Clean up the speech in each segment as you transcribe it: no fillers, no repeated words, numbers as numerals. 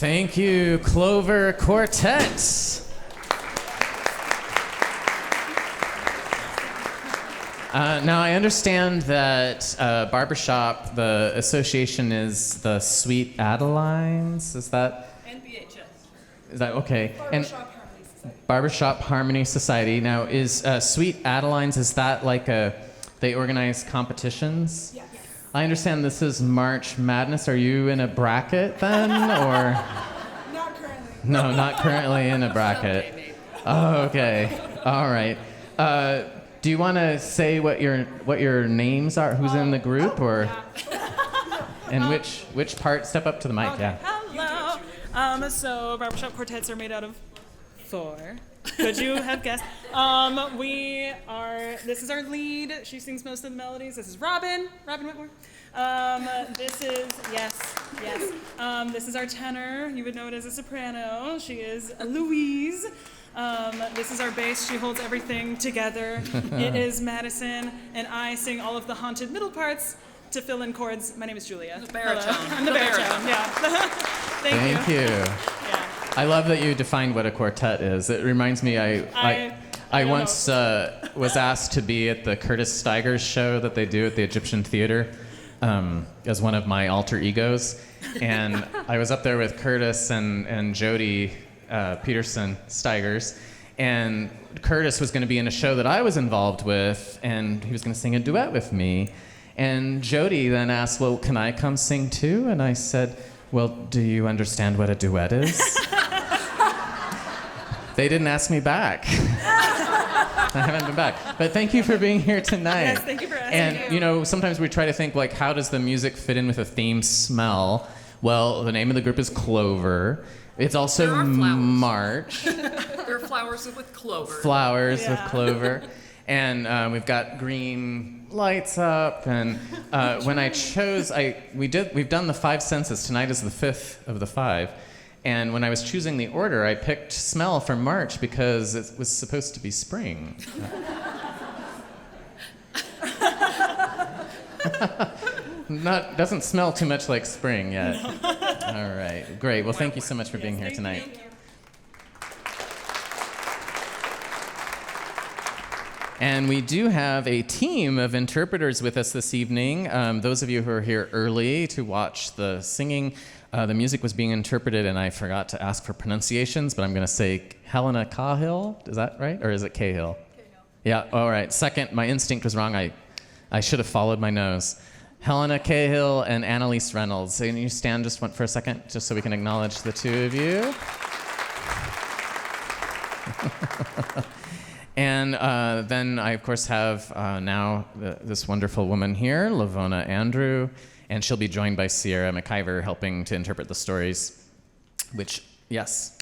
Thank you, Clover Quartet. Now, I understand that barbershop, the association is the Sweet Adelines. Is that? And BHS. Is that okay? Barbershop Harmony Society. Barbershop Harmony Society. Now, is Sweet Adelines, is that like they organize competitions? Yes. I understand this is March Madness. Are you in a bracket then, or? Not currently. No, not currently in a bracket. Someday, maybe. Oh, okay. All right. Do you want to say what your names are? Who's in the group, or? Yeah. And which part? Step up to the mic. Okay. Yeah. Hello. So barbershop quartets are made out of 4. Could you have guessed? This is our lead. She sings most of the melodies. This is Robin Whitmore. This is, yes. This is our tenor. You would know it as a soprano. She is Louise. This is our bass. She holds everything together. It is Madison, and I sing all of the haunted middle parts to fill in chords. My name is Julia. The baritone. Hello. I'm the baritone, yeah. Thank you. Yeah. I love that you defined what a quartet is. It reminds me, I once was asked to be at the Curtis Stigers show that they do at the Egyptian Theater as one of my alter egos. And I was up there with Curtis and Jodi Peterson Stigers. And Curtis was going to be in a show that I was involved with, and he was going to sing a duet with me. And Jodi then asked, well, can I come sing too? And I said, well, do you understand what a duet is? They didn't ask me back. I haven't been back. But thank you for being here tonight. Yes, thank you for asking. And, you know, sometimes we try to think, like, how does the music fit in with a theme smell? Well, the name of the group is Clover. It's also There are flowers. March. There are flowers with clover. Flowers with Yeah. clover. And we've got green lights up. And when I chose, we've done the 5 senses. Tonight is the 5th of the 5. And when I was choosing the order, I picked smell for March because it was supposed to be spring. Doesn't smell too much like spring yet. All right, great. Well, thank you so much for being here tonight. Thank you. And we do have a team of interpreters with us this evening. Those of you who are here early to watch the singing, the music was being interpreted, and I forgot to ask for pronunciations, but I'm going to say Helena Cahill. Is that right? Or is it Cahill? Cahill. Yeah, all right. Second, my instinct was wrong. I should have followed my nose. Helena Cahill and Annalise Reynolds. Can you stand just for a second, just so we can acknowledge the two of you? And then I, of course, have now this wonderful woman here, Lavona Andrew, and she'll be joined by Sierra McIver helping to interpret the stories, which, yes.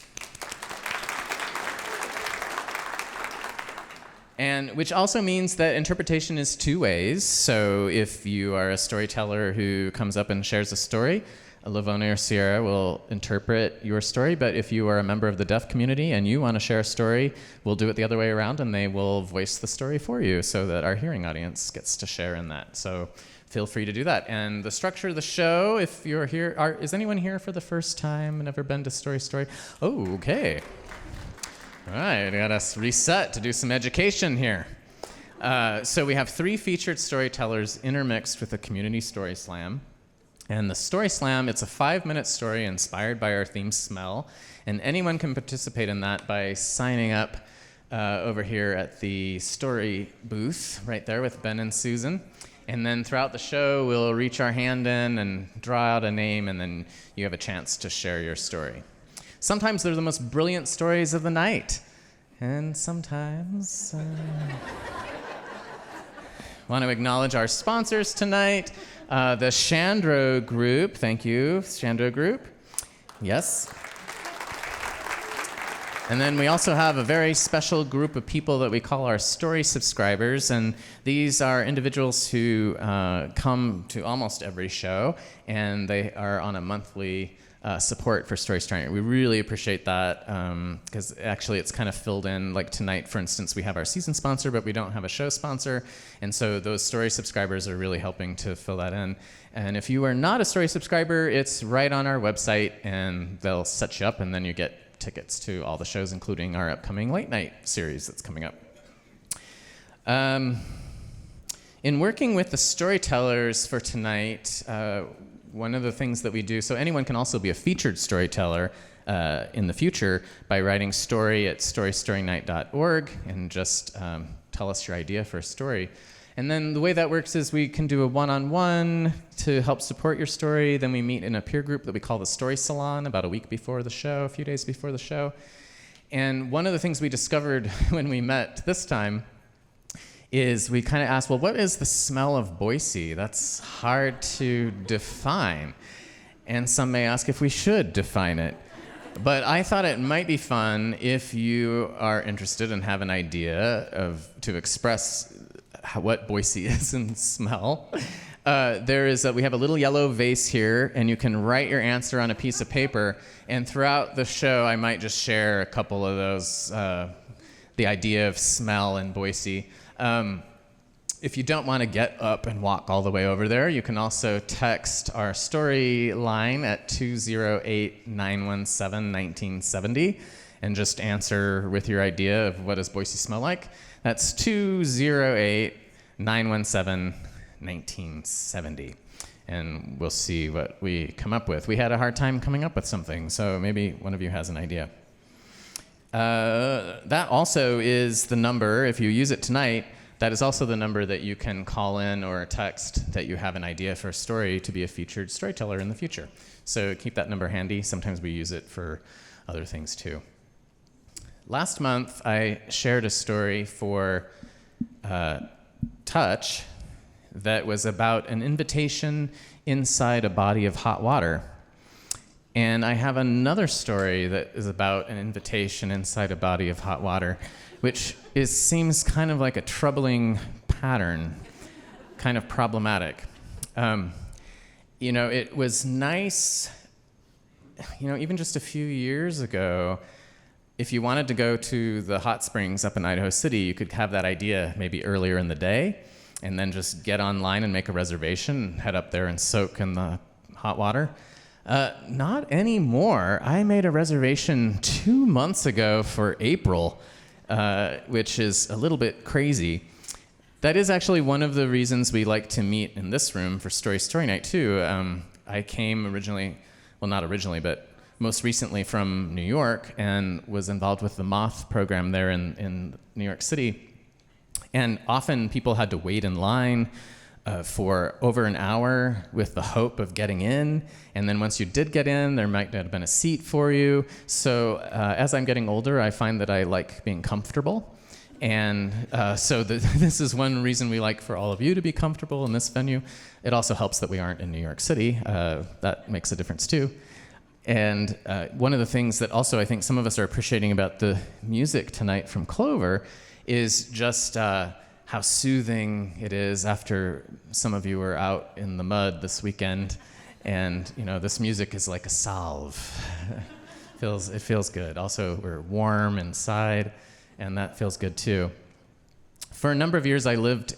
And which also means that interpretation is 2 ways. So if you are a storyteller who comes up and shares a story, Lavona or Sierra will interpret your story, but if you are a member of the deaf community and you want to share a story, we'll do it the other way around, and they will voice the story for you so that our hearing audience gets to share in that. So feel free to do that. And the structure of the show, if you're here, is anyone here for the first time, never been to Story? Oh, okay. All right, I got us reset to do some education here. So we have 3 featured storytellers intermixed with a community story slam. And the Story Slam, it's a 5-minute story inspired by our theme smell. And anyone can participate in that by signing up over here at the story booth right there with Ben and Susan. And then throughout the show, we'll reach our hand in and draw out a name, and then you have a chance to share your story. Sometimes they're the most brilliant stories of the night. And sometimes... want to acknowledge our sponsors tonight. The Chandro Group, thank you, Chandro Group. Yes. And then we also have a very special group of people that we call our story subscribers, and these are individuals who come to almost every show, and they are on a monthly support for Story Night. We really appreciate that because actually it's kind of filled in. Like tonight, for instance, we have our season sponsor, but we don't have a show sponsor. And so those Story subscribers are really helping to fill that in. And if you are not a Story subscriber, it's right on our website, and they'll set you up, and then you get tickets to all the shows, including our upcoming late night series that's coming up. In working with the Storytellers for tonight, one of the things that we do, so anyone can also be a featured storyteller in the future by writing story at storystorynight.org and just tell us your idea for a story. And then the way that works is we can do a one-on-one to help support your story. Then we meet in a peer group that we call the Story Salon about a week before the show, a few days before the show. And one of the things we discovered when we met this time is we kind of asked, well, what is the smell of Boise? That's hard to define. And some may ask if we should define it. But I thought it might be fun if you are interested and have an idea to express what Boise is in smell. We have a little yellow vase here, and you can write your answer on a piece of paper. And throughout the show, I might just share a couple of those, the idea of smell in Boise. If you don't want to get up and walk all the way over there, you can also text our story line at 208-917-1970 and just answer with your idea of what does Boise smell like. That's 208-917-1970. And we'll see what we come up with. We had a hard time coming up with something, so maybe one of you has an idea. That also is the number, if you use it tonight, that is also the number that you can call in or text that you have an idea for a story to be a featured storyteller in the future. So keep that number handy. Sometimes we use it for other things too. Last month, I shared a story for Touch that was about an invitation inside a body of hot water. And I have another story that is about an invitation inside a body of hot water, which seems kind of like a troubling pattern, kind of problematic. It was nice, even just a few years ago, if you wanted to go to the hot springs up in Idaho City, you could have that idea maybe earlier in the day, and then just get online and make a reservation, head up there and soak in the hot water. Not anymore. I made a reservation 2 months ago for April, which is a little bit crazy. That is actually one of the reasons we like to meet in this room for Story Night too. I came but most recently from New York and was involved with the Moth program there in New York City. And often people had to wait in line for over an hour with the hope of getting in. And then once you did get in, there might have been a seat for you. So as I'm getting older, I find that I like being comfortable. And this is one reason we like for all of you to be comfortable in this venue. It also helps that we aren't in New York City. That makes a difference too. And one of the things that also I think some of us are appreciating about the music tonight from Clover is just how soothing it is after some of you were out in the mud this weekend. And, this music is like a salve. It feels good. Also, we're warm inside, and that feels good too. For a number of years, I lived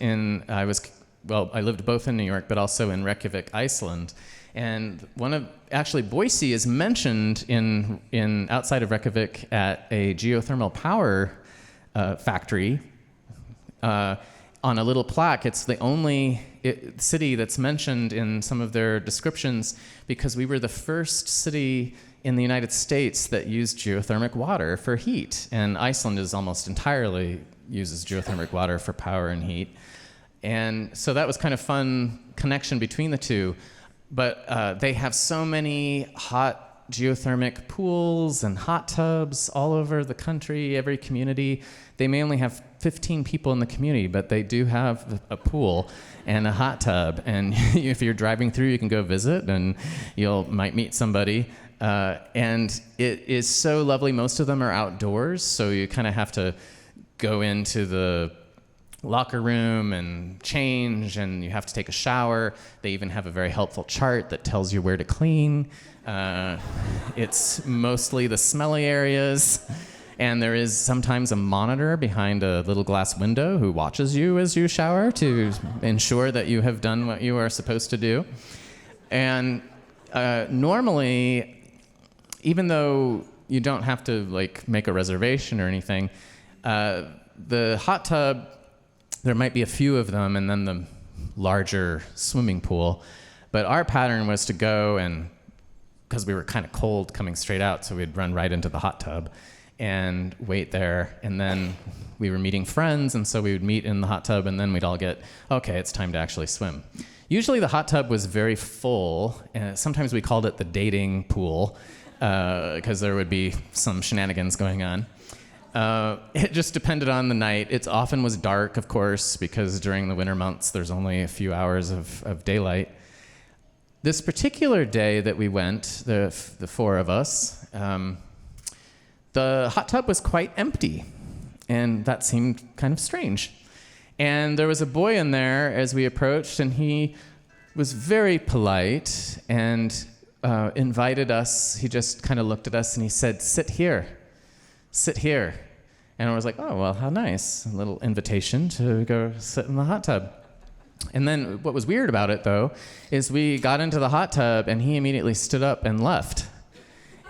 both in New York, but also in Reykjavik, Iceland. And Boise is mentioned in outside of Reykjavik at a geothermal power factory. On a little plaque. It's the only city that's mentioned in some of their descriptions because we were the first city in the United States that used geothermic water for heat. And Iceland is almost entirely uses geothermic water for power and heat. And so that was kind of fun connection between the two. But they have so many hot geothermic pools and hot tubs all over the country, every community. They may only have 15 people in the community, but they do have a pool and a hot tub. And if you're driving through, you can go visit, and might meet somebody. And it is so lovely. Most of them are outdoors, so you kind of have to go into the locker room and change, and you have to take a shower. They even have a very helpful chart that tells you where to clean. It's mostly the smelly areas, and there is sometimes a monitor behind a little glass window who watches you as you shower to ensure that you have done what you are supposed to do. And normally, even though you don't have to like make a reservation or anything, the hot tub, there might be a few of them, and then the larger swimming pool. But our pattern was to go, and because we were kind of cold coming straight out, so we'd run right into the hot tub and wait there. And then we were meeting friends, and so we would meet in the hot tub, and then we'd all get, okay, it's time to actually swim. Usually the hot tub was very full, and sometimes we called it the dating pool, because there would be some shenanigans going on. It just depended on the night. It often was dark, of course, because during the winter months, there's only a few hours of daylight. This particular day that we went, the four of us, the hot tub was quite empty, and that seemed kind of strange. And there was a boy in there as we approached, and he was very polite and invited us. He just kind of looked at us and he said, sit here. And I was like, oh, well, how nice. A little invitation to go sit in the hot tub. And then what was weird about it, though, is we got into the hot tub and he immediately stood up and left.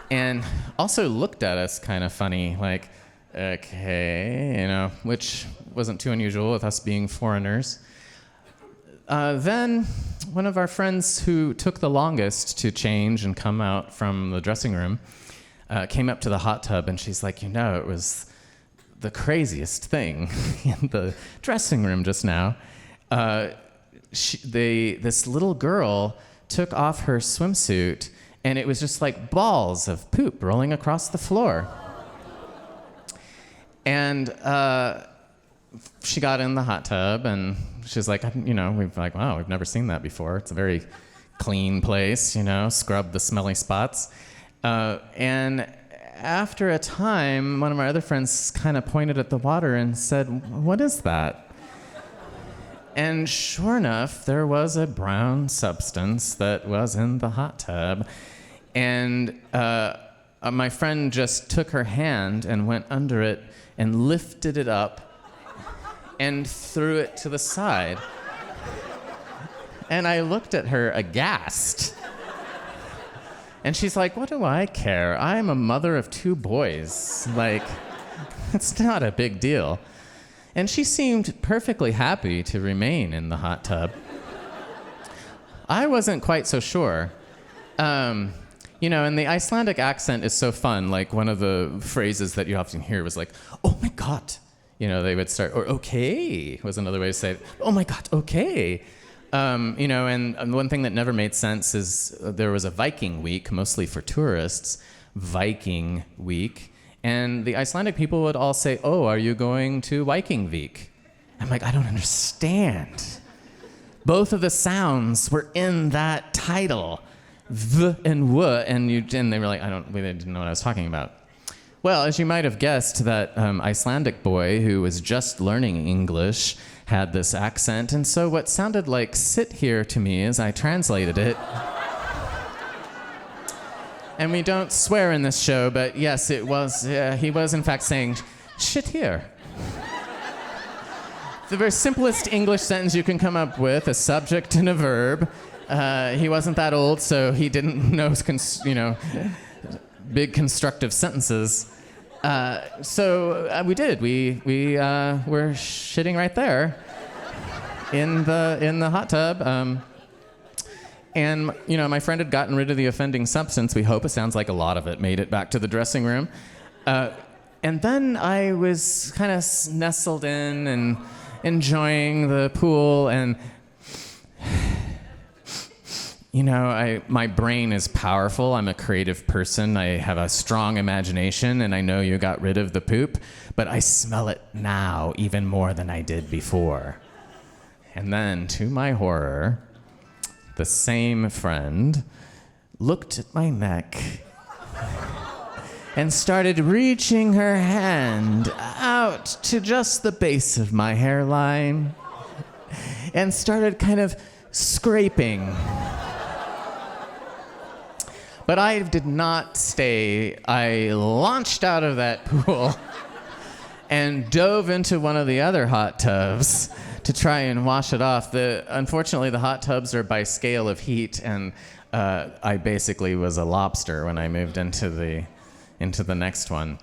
And also looked at us kind of funny, like, okay, which wasn't too unusual with us being foreigners. Then one of our friends who took the longest to change and come out from the dressing room came up to the hot tub, and she's like, it was the craziest thing in the dressing room just now. This little girl took off her swimsuit, and it was just like balls of poop rolling across the floor. And she got in the hot tub, and she's like, we've never seen that before. It's a very clean place, scrub the smelly spots. And after a time, one of my other friends kind of pointed at the water and said, what is that? And sure enough, there was a brown substance that was in the hot tub. And my friend just took her hand and went under it and lifted it up and threw it to the side. And I looked at her aghast. And she's like, what do I care? I'm a mother of 2 boys. Like, it's not a big deal. And she seemed perfectly happy to remain in the hot tub. I wasn't quite so sure. And the Icelandic accent is so fun. Like, one of the phrases that you often hear was like, oh my God. They would start, or okay was another way to say it. Oh my God, okay. And one thing that never made sense is there was a Viking week, mostly for tourists, Viking week. And the Icelandic people would all say, oh, are you going to Vikingvik? I'm like, I don't understand. Both of the sounds were in that title, v and w, and they were like, they didn't know what I was talking about. Well, as you might have guessed, that Icelandic boy who was just learning English had this accent, and so what sounded like sit here to me as I translated it, and we don't swear in this show, but yes, it was, he was in fact saying, shit here. The very simplest English sentence you can come up with, a subject and a verb. He wasn't that old, so he didn't know, big constructive sentences. So we did. We were shitting right there in the hot tub. And my friend had gotten rid of the offending substance. We hope. It sounds like a lot of it made it back to the dressing room. And then I was kind of nestled in and enjoying the pool, and my brain is powerful. I'm a creative person. I have a strong imagination, and I know you got rid of the poop, but I smell it now even more than I did before. And then, to my horror, the same friend looked at my neck and started reaching her hand out to just the base of my hairline and started kind of scraping. But I did not stay. I launched out of that pool and dove into one of the other hot tubs to try and wash it off. Unfortunately, the hot tubs are by scale of heat, and I basically was a lobster when I moved into the next one.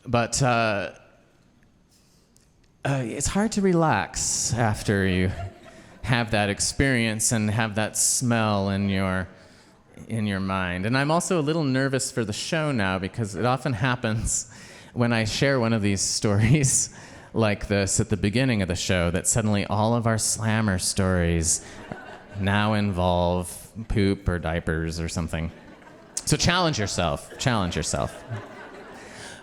But it's hard to relax after you have that experience and have that smell in your mind. And I'm also a little nervous for the show now, because it often happens when I share one of these stories like this at the beginning of the show that suddenly all of our slammer stories now involve poop or diapers or something. So challenge yourself.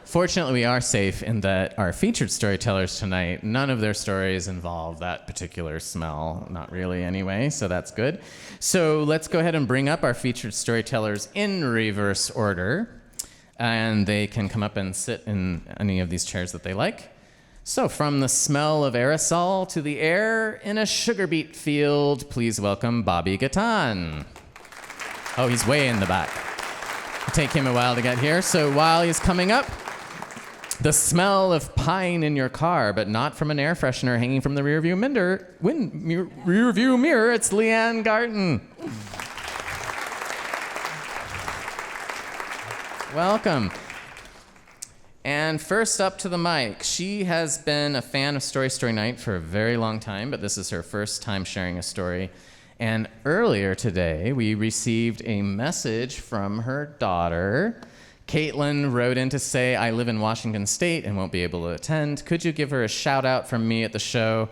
Fortunately, we are safe in that our featured storytellers tonight, none of their stories involve that particular smell. Not really anyway, so that's good. So let's go ahead and bring up our featured storytellers in reverse order. And they can come up and sit in any of these chairs that they like. So from the smell of aerosol to the air in a sugar beet field, please welcome Bobby Gaytan. Oh, he's way in the back. It'll take him a while to get here. So while he's coming up, the smell of pine in your car, but not from an air freshener hanging from the rearview mirror. It's LeeAnn Garton. Welcome. And first up to the mic, she has been a fan of Story Night for a very long time, but this is her first time sharing a story. And earlier today, we received a message from her daughter. Caitlin wrote in to say, I live in Washington State and won't be able to attend. Could you give her a shout out from me at the show?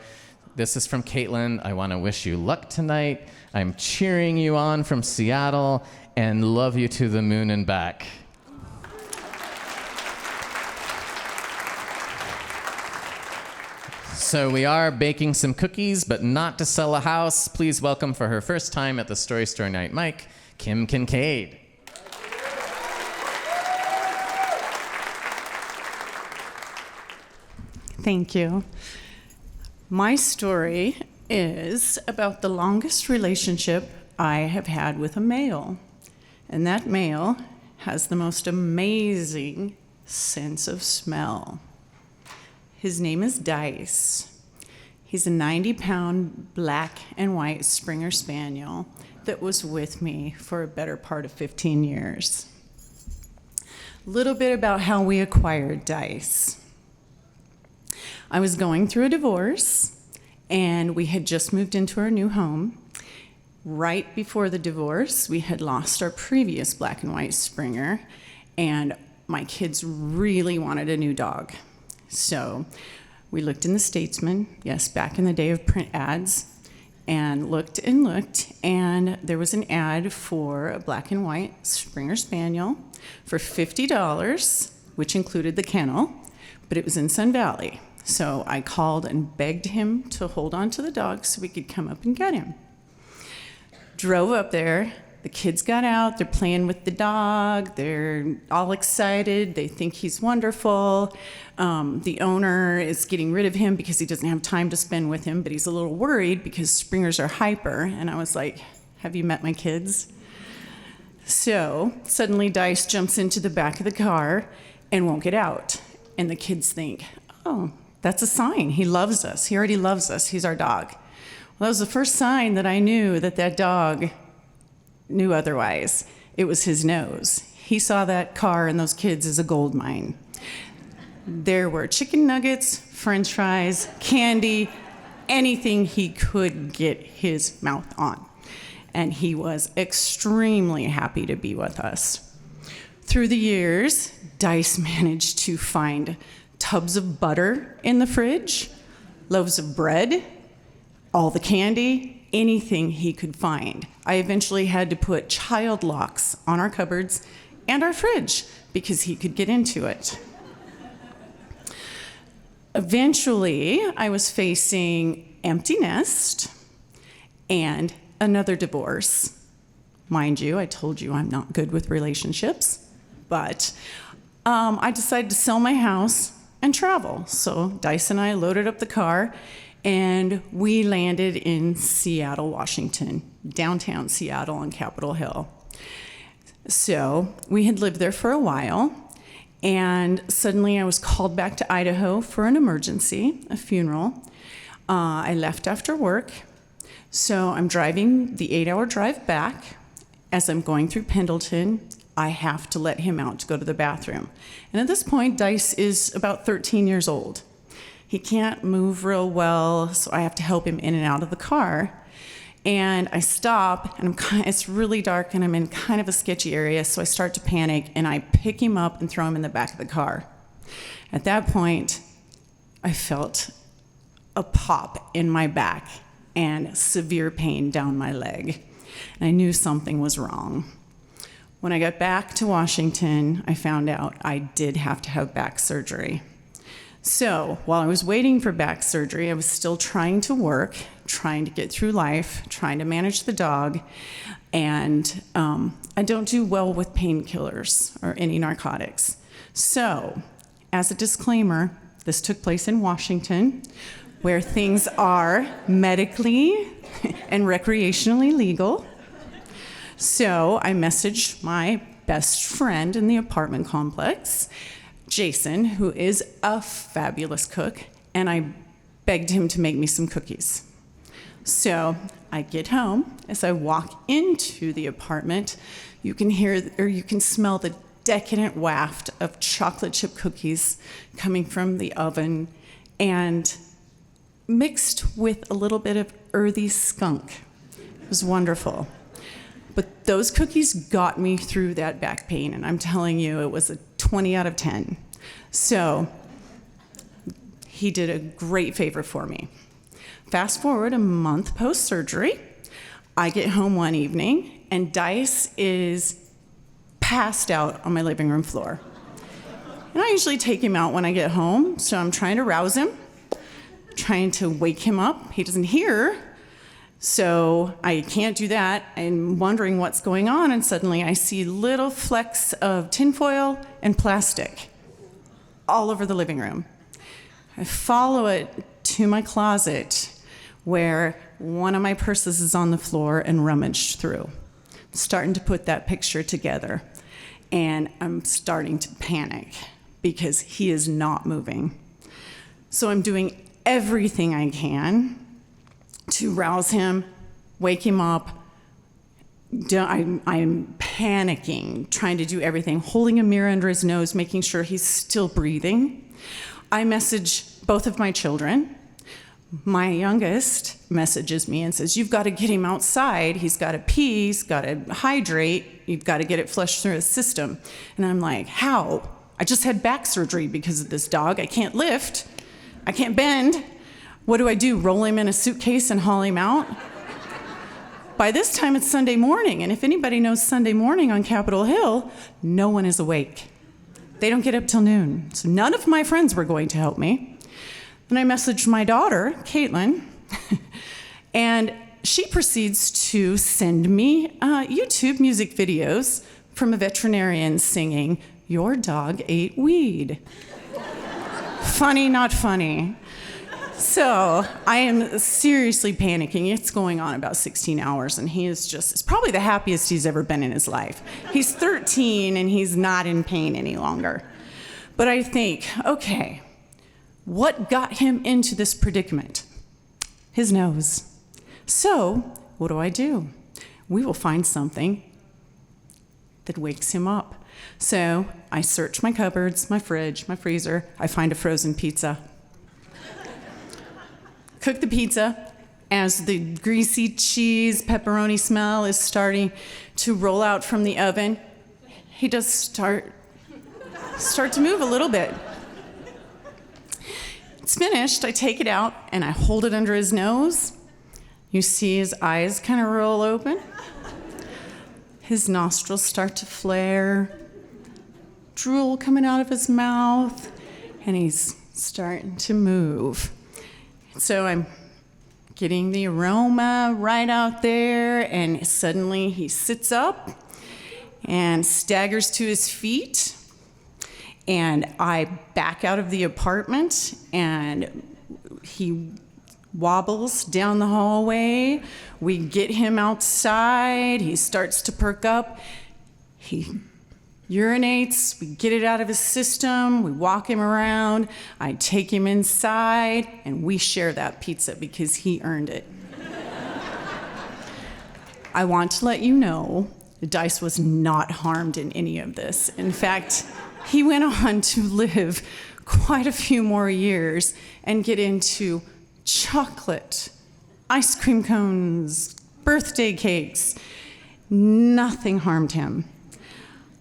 This is from Caitlin. I want to wish you luck tonight. I'm cheering you on from Seattle and love you to the moon and back. So we are baking some cookies, but not to sell a house. Please welcome for her first time at the Story Night mic, Kim Kinkaid. Thank you. My story is about the longest relationship I have had with a male. And that male has the most amazing sense of smell. His name is Dice. He's a 90-pound black and white Springer Spaniel that was with me for a better part of 15 years. A little bit about how we acquired Dice. I was going through a divorce, and we had just moved into our new home. Right before the divorce, we had lost our previous black and white Springer, and my kids really wanted a new dog. So we looked in the Statesman, yes, back in the day of print ads, and looked, and there was an ad for a black and white Springer Spaniel for $50, which included the kennel, but it was in Sun Valley. So I called and begged him to hold on to the dog so we could come up and get him. Drove up there. The kids got out. They're playing with the dog. They're all excited. They think he's wonderful. The owner is getting rid of him because he doesn't have time to spend with him, but he's a little worried because Springers are hyper. And I was like, have you met my kids? So suddenly Dice jumps into the back of the car and won't get out. And the kids think, oh, that's a sign. He loves us. He already loves us. He's our dog. Well, that was the first sign that I knew that dog knew otherwise. It was his nose. He saw that car and those kids as a gold mine. There were chicken nuggets, French fries, candy, anything he could get his mouth on. And he was extremely happy to be with us. Through the years, Dice managed to find tubs of butter in the fridge, loaves of bread, all the candy, anything he could find. I eventually had to put child locks on our cupboards and our fridge because he could get into it. Eventually, I was facing empty nest and another divorce. Mind you, I told you I'm not good with relationships, but I decided to sell my house and travel. So Dice and I loaded up the car, and we landed in Seattle, Washington, downtown Seattle on Capitol Hill. So we had lived there for a while, and suddenly I was called back to Idaho for an emergency, a funeral. I left after work, so I'm driving the 8-hour drive back. As I'm going through Pendleton, I have to let him out to go to the bathroom. And at this point, Dice is about 13 years old. He can't move real well, so I have to help him in and out of the car. And I stop, and it's really dark, and I'm in kind of a sketchy area, so I start to panic, and I pick him up and throw him in the back of the car. At that point, I felt a pop in my back and severe pain down my leg. And I knew something was wrong. When I got back to Washington, I found out I did have to have back surgery. So while I was waiting for back surgery, I was still trying to work, trying to get through life, trying to manage the dog, and I don't do well with painkillers or any narcotics. So, as a disclaimer, this took place in Washington, where things are medically and recreationally legal. So I messaged my best friend in the apartment complex, Jason, who is a fabulous cook, and I begged him to make me some cookies. So I get home. As I walk into the apartment, you can hear, or you can smell the decadent waft of chocolate chip cookies coming from the oven, and mixed with a little bit of earthy skunk. It was wonderful. But those cookies got me through that back pain, and I'm telling you, it was a 20 out of 10. So he did a great favor for me. Fast forward a month post-surgery, I get home one evening, and Dice is passed out on my living room floor. And I usually take him out when I get home, so I'm trying to rouse him, trying to wake him up. He doesn't hear, so I can't do that. I'm wondering what's going on, and suddenly I see little flecks of tinfoil and plastic all over the living room. I follow it to my closet, where one of my purses is on the floor and rummaged through. I'm starting to put that picture together, and I'm starting to panic because he is not moving. So I'm doing everything I can to rouse him, wake him up. I'm panicking, trying to do everything, holding a mirror under his nose, making sure he's still breathing. I message both of my children. My youngest messages me and says, "You've got to get him outside. He's got to pee, he's got to hydrate, you've got to get it flushed through his system." And I'm like, how? I just had back surgery because of this dog. I can't lift, I can't bend. What do? Roll him in a suitcase and haul him out? By this time, it's Sunday morning, and if anybody knows Sunday morning on Capitol Hill, no one is awake. They don't get up till noon. So none of my friends were going to help me. Then I messaged my daughter, Caitlin, and she proceeds to send me YouTube music videos from a veterinarian singing, "Your dog ate weed." Funny, not funny. So I am seriously panicking. It's going on about 16 hours, and he is just, it's probably the happiest he's ever been in his life. He's 13, and he's not in pain any longer. But I think, okay, what got him into this predicament? His nose. So what do? We will find something that wakes him up. So I search my cupboards, my fridge, my freezer. I find a frozen pizza. Cook the pizza. As the greasy cheese pepperoni smell is starting to roll out from the oven, he does start to move a little bit. It's finished. I take it out and I hold it under his nose. You see his eyes kind of roll open. His nostrils start to flare. Drool coming out of his mouth, and he's starting to move. So I'm getting the aroma right out there, and suddenly he sits up and staggers to his feet, And I back out of the apartment, and he wobbles down the hallway. We get him outside. He starts to perk up. He urinates. We get it out of his system. We walk him around. I take him inside, and we share that pizza because he earned it. I want to let you know Dice was not harmed in any of this. In fact, he went on to live quite a few more years and get into chocolate, ice cream cones, birthday cakes. Nothing harmed him.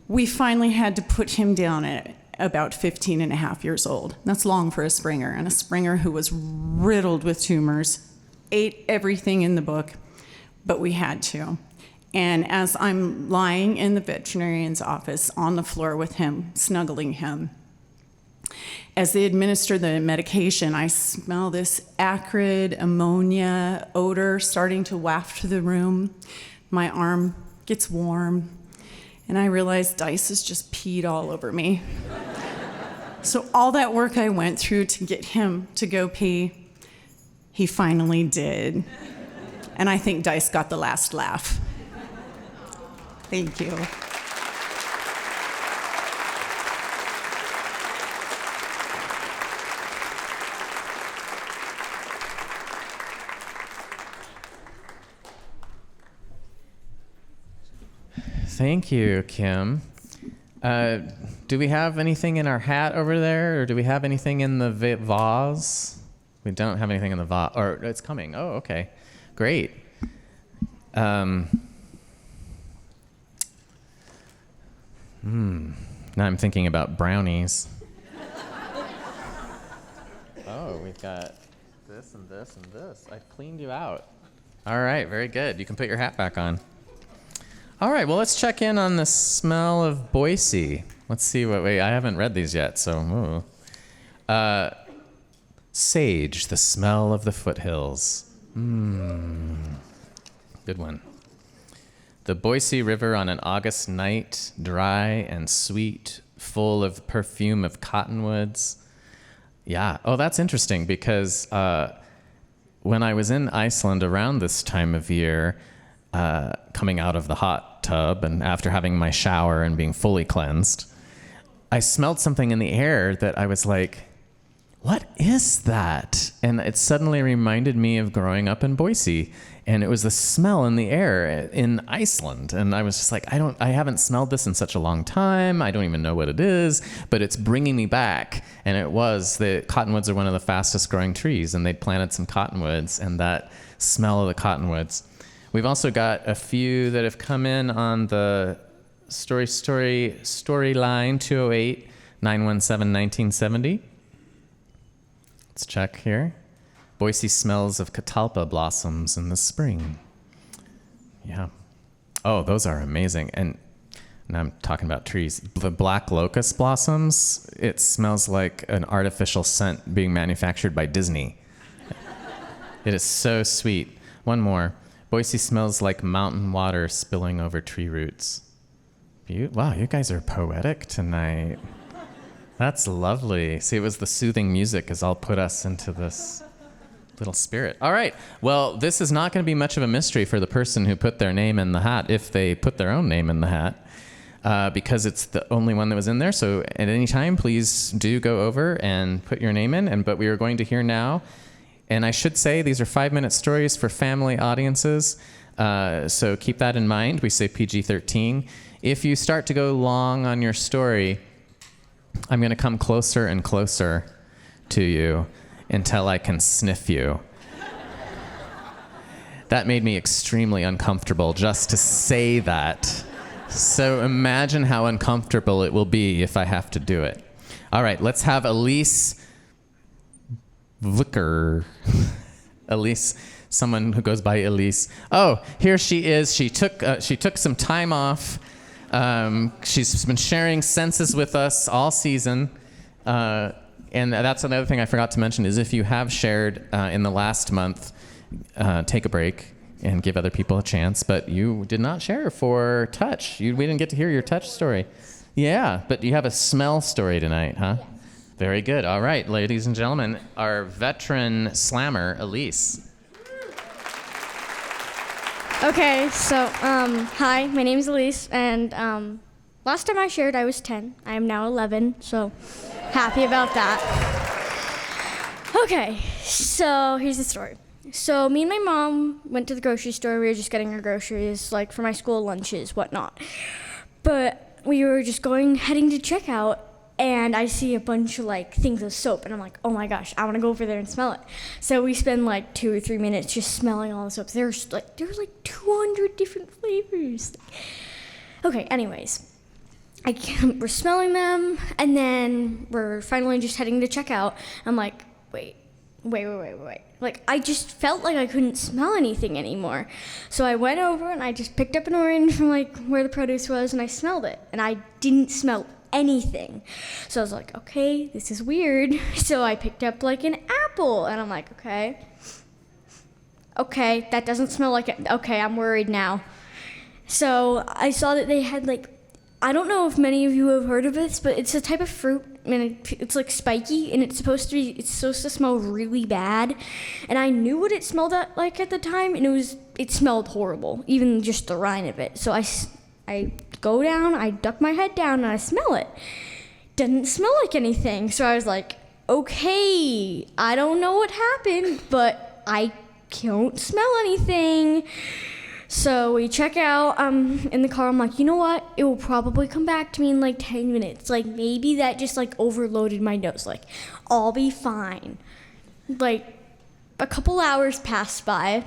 We finally had to put him down at about 15 and a half years old. That's long for a Springer, and a Springer who was riddled with tumors, ate everything in the book, but we had to. And as I'm lying in the veterinarian's office on the floor with him, snuggling him, as they administer the medication, I smell this acrid ammonia odor starting to waft through the room. My arm gets warm, and I realize Dice has just peed all over me. So all that work I went through to get him to go pee, he finally did. And I think Dice got the last laugh. Thank you. Thank you, Kim. Do we have anything in our hat over there, or do we have anything in the vase? We don't have anything in the vase, or it's coming. Oh, okay. Great. Now I'm thinking about brownies. Oh, we've got this and this and this. I've cleaned you out. All right, very good. You can put your hat back on. All right, well, let's check in on the smell of Boise. Let's see what, wait, I haven't read these yet, so. Sage, the smell of the foothills. Good one. The Boise River on an August night, dry and sweet, full of perfume of cottonwoods. Yeah, oh, that's interesting because when I was in Iceland around this time of year, coming out of the hot tub and after having my shower and being fully cleansed, I smelled something in the air that I was like, what is that? And it suddenly reminded me of growing up in Boise. And it was the smell in the air in Iceland. And I was just like, I haven't smelled this in such a long time. I don't even know what it is, but it's bringing me back. And it was, the cottonwoods are one of the fastest growing trees, and they'd planted some cottonwoods, and that smell of the cottonwoods. We've also got a few that have come in on the storyline 208-917-1970. Let's check here. Boise smells of catalpa blossoms in the spring. Yeah. Oh, those are amazing. And now I'm talking about trees. The black locust blossoms, it smells like an artificial scent being manufactured by Disney. It is so sweet. One more. Boise smells like mountain water spilling over tree roots. Wow, you guys are poetic tonight. That's lovely. See, it was the soothing music has all put us into this little spirit. All right. Well, this is not going to be much of a mystery for the person who put their name in the hat, if they put their own name in the hat, because it's the only one that was in there. So at any time, please do go over and put your name in. But we are going to hear now, and I should say these are 5-minute stories for family audiences. So keep that in mind. We say PG-13. If you start to go long on your story, I'm going to come closer and closer to you until I can sniff you. That made me extremely uncomfortable just to say that. So imagine how uncomfortable it will be if I have to do it. All right, let's have Elise Vicker. Elise, someone who goes by Elise. Oh, here she is. She took some time off. She's been sharing senses with us all season. And that's another thing I forgot to mention is if you have shared in the last month, take a break and give other people a chance. But you did not share for Touch. We didn't get to hear your Touch story. Yeah, but you have a smell story tonight, huh? Yes. Very good. All right, ladies and gentlemen, our veteran slammer, Elise. Okay, so, hi, my name is Elise, and last time I shared I was 10. I am now 11, so happy about that. Okay, so here's the story. So me and my mom went to the grocery store. We were just getting our groceries, like for my school lunches, whatnot. But we were just heading to checkout, and I see a bunch of like things of soap, and I'm like, oh my gosh, I want to go over there and smell it. So we spend like 2 or 3 minutes just smelling all the soaps. There's like 200 different flavors. Okay, anyways, we're smelling them, and then we're finally just heading to checkout. I'm like, wait. Like, I just felt like I couldn't smell anything anymore. So I went over and I just picked up an orange from like where the produce was, and I smelled it, and I didn't smell anything. So I was like, okay, this is weird. So I picked up like an apple, and I'm like, okay, that doesn't smell like it. Okay, I'm worried now. So I saw that they had like, I don't know if many of you have heard of this, but it's a type of fruit, and it's like spiky, and it's supposed to smell really bad. And I knew what it smelled like at the time, and it smelled horrible, even just the rind of it. So I go down, I duck my head down, and I smell it. Doesn't smell like anything. So I was like, okay, I don't know what happened, but I don't smell anything. So we check out in the car. I'm like, you know what? It will probably come back to me in like 10 minutes. Like, maybe that just like overloaded my nose. Like, I'll be fine. Like, a couple hours passed by.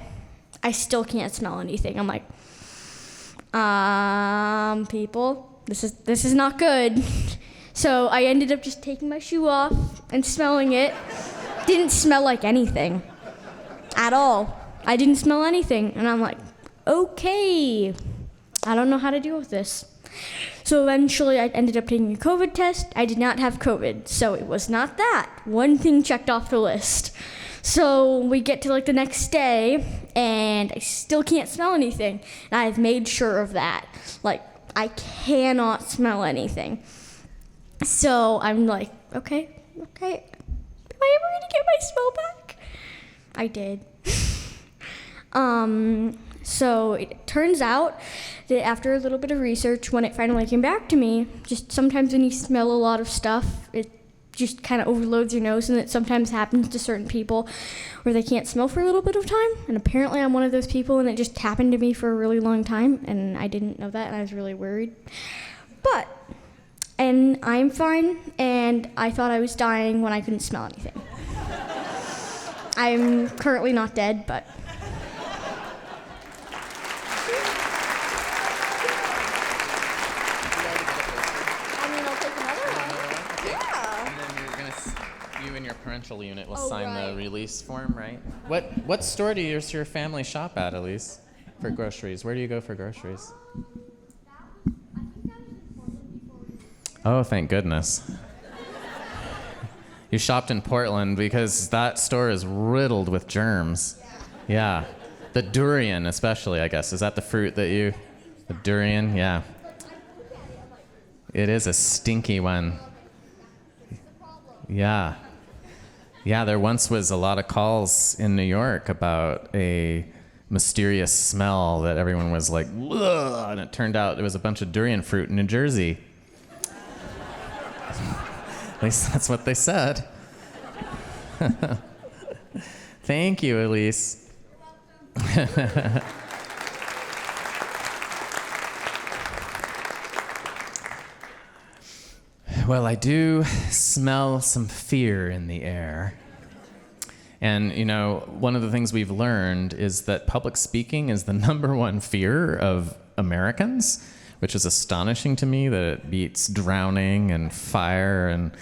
I still can't smell anything. I'm like, people, this is not good. So I ended up just taking my shoe off and smelling it. Didn't smell like anything at all. I didn't smell anything. And I'm like, okay, I don't know how to deal with this. So eventually I ended up taking a COVID test. I did not have COVID, so it was not that. One thing checked off the list. So we get to like the next day, and I still can't smell anything. And I've made sure of that. Like, I cannot smell anything. So I'm like, okay, am I ever gonna get my smell back? I did. So it turns out that after a little bit of research, when it finally came back to me, just sometimes when you smell a lot of stuff, it just kind of overloads your nose, and it sometimes happens to certain people where they can't smell for a little bit of time. And apparently I'm one of those people, and it just happened to me for a really long time, and I didn't know that, and I was really worried. And I'm fine, and I thought I was dying when I couldn't smell anything. I'm currently not dead, but... Parental unit will Oh, sign right. the release form, right? What store does your family shop at, Elise, for groceries? Where do you go for groceries? Oh, thank goodness. You shopped in Portland because that store is riddled with germs. Yeah. The durian especially, I guess. Is that the fruit that the durian? Yeah. It is a stinky one. Yeah. Yeah, there once was a lot of calls in New York about a mysterious smell that everyone was like, ugh, and it turned out it was a bunch of durian fruit in New Jersey. At least that's what they said. Thank you, Elise. Well, I do smell some fear in the air. And, one of the things we've learned is that public speaking is the #1 fear of Americans, which is astonishing to me that it beats drowning and fire and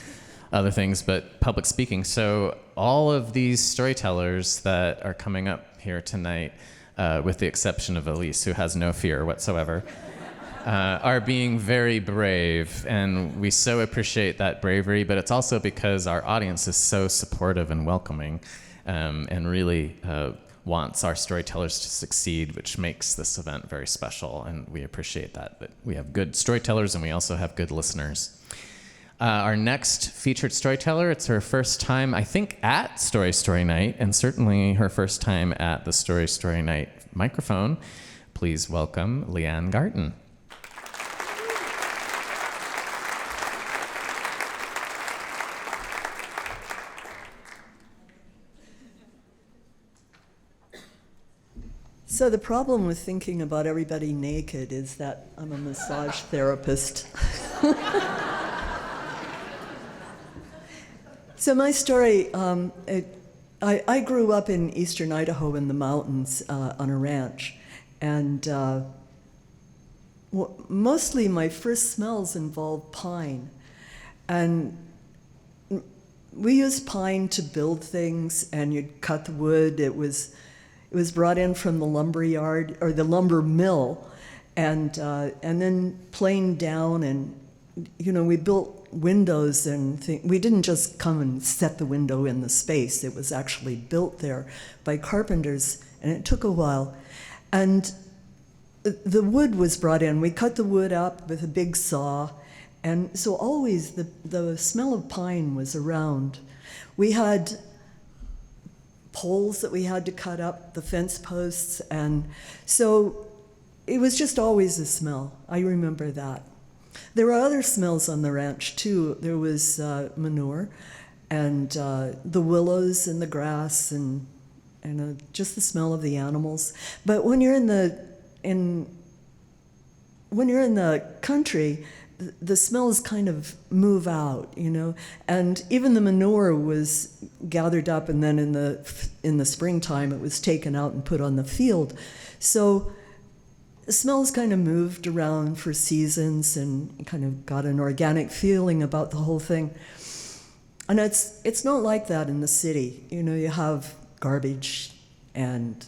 other things, but public speaking. So all of these storytellers that are coming up here tonight, with the exception of Elise, who has no fear whatsoever, are being very brave, and we so appreciate that bravery, but it's also because our audience is so supportive and welcoming, and really wants our storytellers to succeed, which makes this event very special. And we appreciate that we have good storytellers and we also have good listeners. Our next featured storyteller, it's her first time, I think, at Story Night, and certainly her first time at the Story Night microphone. Please welcome LeeAnn Garton. So the problem with thinking about everybody naked is that I'm a massage therapist. So my story, I grew up in eastern Idaho in the mountains on a ranch. And mostly my first smells involved pine. And we used pine to build things, and you'd cut the wood. It was brought in from the lumber yard or the lumber mill, and then planed down, and we built windows and we didn't just come and set the window in the space. It was actually built there by carpenters, and it took a while. And the wood was brought in. We cut the wood up with a big saw, and so always the smell of pine was around. We had poles that we had to cut up, the fence posts, and so it was just always a smell. I remember that. There were other smells on the ranch too. There was manure, and the willows and the grass, and just the smell of the animals. But when you're in the country, the smells kind of move out, and even the manure was gathered up, and then in the springtime it was taken out and put on the field. So the smells kind of moved around for seasons and kind of got an organic feeling about the whole thing. And it's not like that in the city. You have garbage, and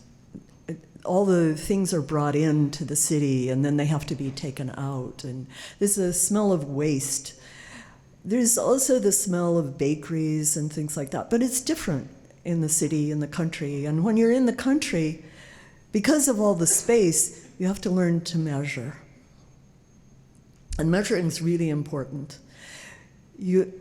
all the things are brought into the city, and then they have to be taken out. And there's a smell of waste. There's also the smell of bakeries and things like that. But it's different in the city, in the country. And when you're in the country, because of all the space, you have to learn to measure. And measuring is really important. In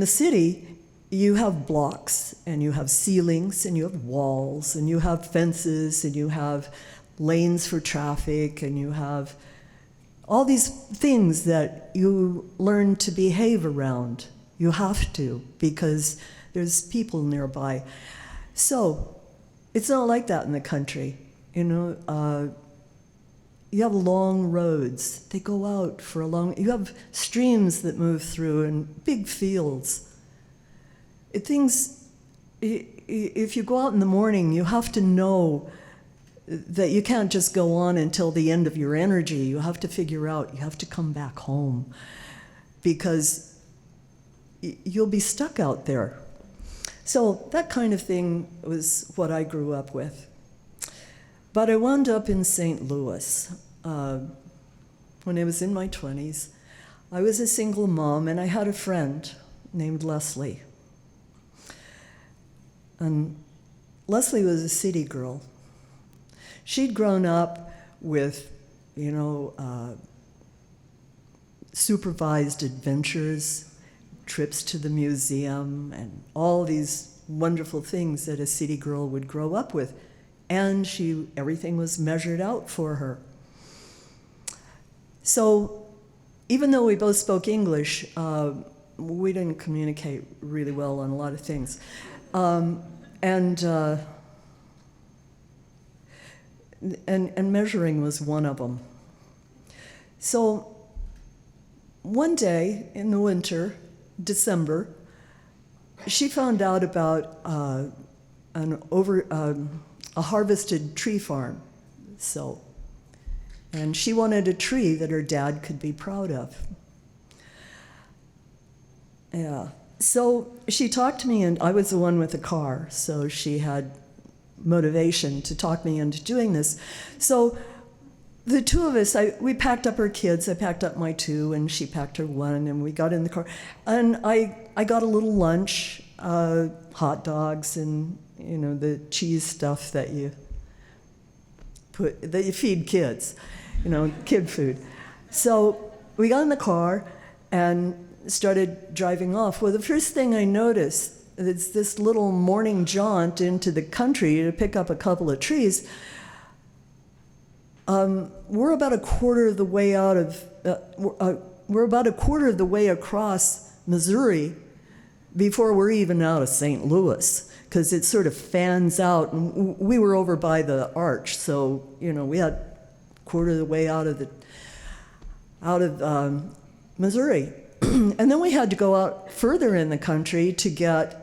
the city, you have blocks, and you have ceilings, and you have walls, and you have fences, and you have lanes for traffic, and you have all these things that you learn to behave around. You have to, because there's people nearby. So it's not like that in the country. You have long roads. They go out for you have streams that move through, and big fields. If you go out in the morning, you have to know that you can't just go on until the end of your energy. You have to figure out, you have to come back home, because you'll be stuck out there. So that kind of thing was what I grew up with. But I wound up in St. Louis when I was in my 20s. I was a single mom, and I had a friend named Leslie. And Leslie was a city girl. She'd grown up with, supervised adventures, trips to the museum, and all these wonderful things that a city girl would grow up with. And everything was measured out for her. So even though we both spoke English, we didn't communicate really well on a lot of things. And measuring was one of them. So one day in the winter, December, she found out about a harvested tree farm. And she wanted a tree that her dad could be proud of. Yeah. So she talked to me, and I was the one with the car, so she had motivation to talk me into doing this. So the two of us, we packed up our kids. I packed up my two, and she packed her one, and we got in the car. And I got a little lunch, hot dogs and the cheese stuff that you feed kids, kid food. So we got in the car and started driving off. Well, the first thing I noticed is this little morning jaunt into the country to pick up a couple of trees. We're about a quarter of the way across Missouri before we're even out of St. Louis, because it sort of fans out. And we were over by the arch, so we had a quarter of the way out of Missouri, and then we had to go out further in the country to get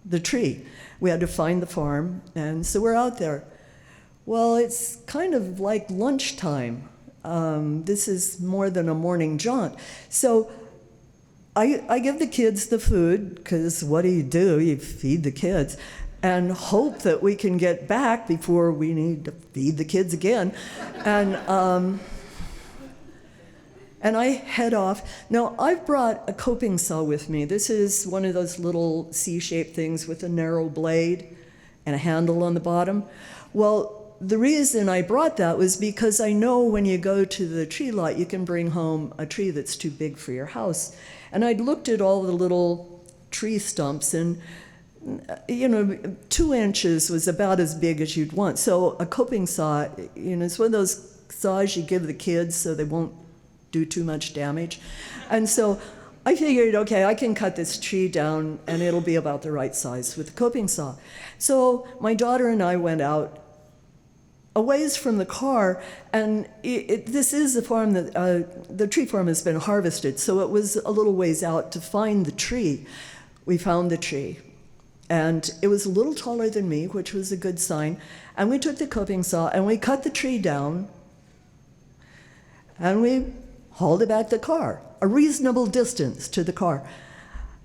the tree. We had to find the farm, and so we're out there. Well, it's kind of like lunchtime. This is more than a morning jaunt. So I give the kids the food, because what do? You feed the kids, and hope that we can get back before we need to feed the kids again. And I head off. Now, I've brought a coping saw with me. This is one of those little C-shaped things with a narrow blade and a handle on the bottom. Well, the reason I brought that was because I know when you go to the tree lot, you can bring home a tree that's too big for your house. And I'd looked at all the little tree stumps, and 2 inches was about as big as you'd want. So a coping saw, it's one of those saws you give the kids so they won't do too much damage. And so I figured, okay, I can cut this tree down and it'll be about the right size with the coping saw. So my daughter and I went out a ways from the car, and this is the farm that, the tree farm has been harvested, so it was a little ways out to find the tree. We found the tree, and it was a little taller than me, which was a good sign, and we took the coping saw and we cut the tree down, and we hauled it back to the car, a reasonable distance to the car,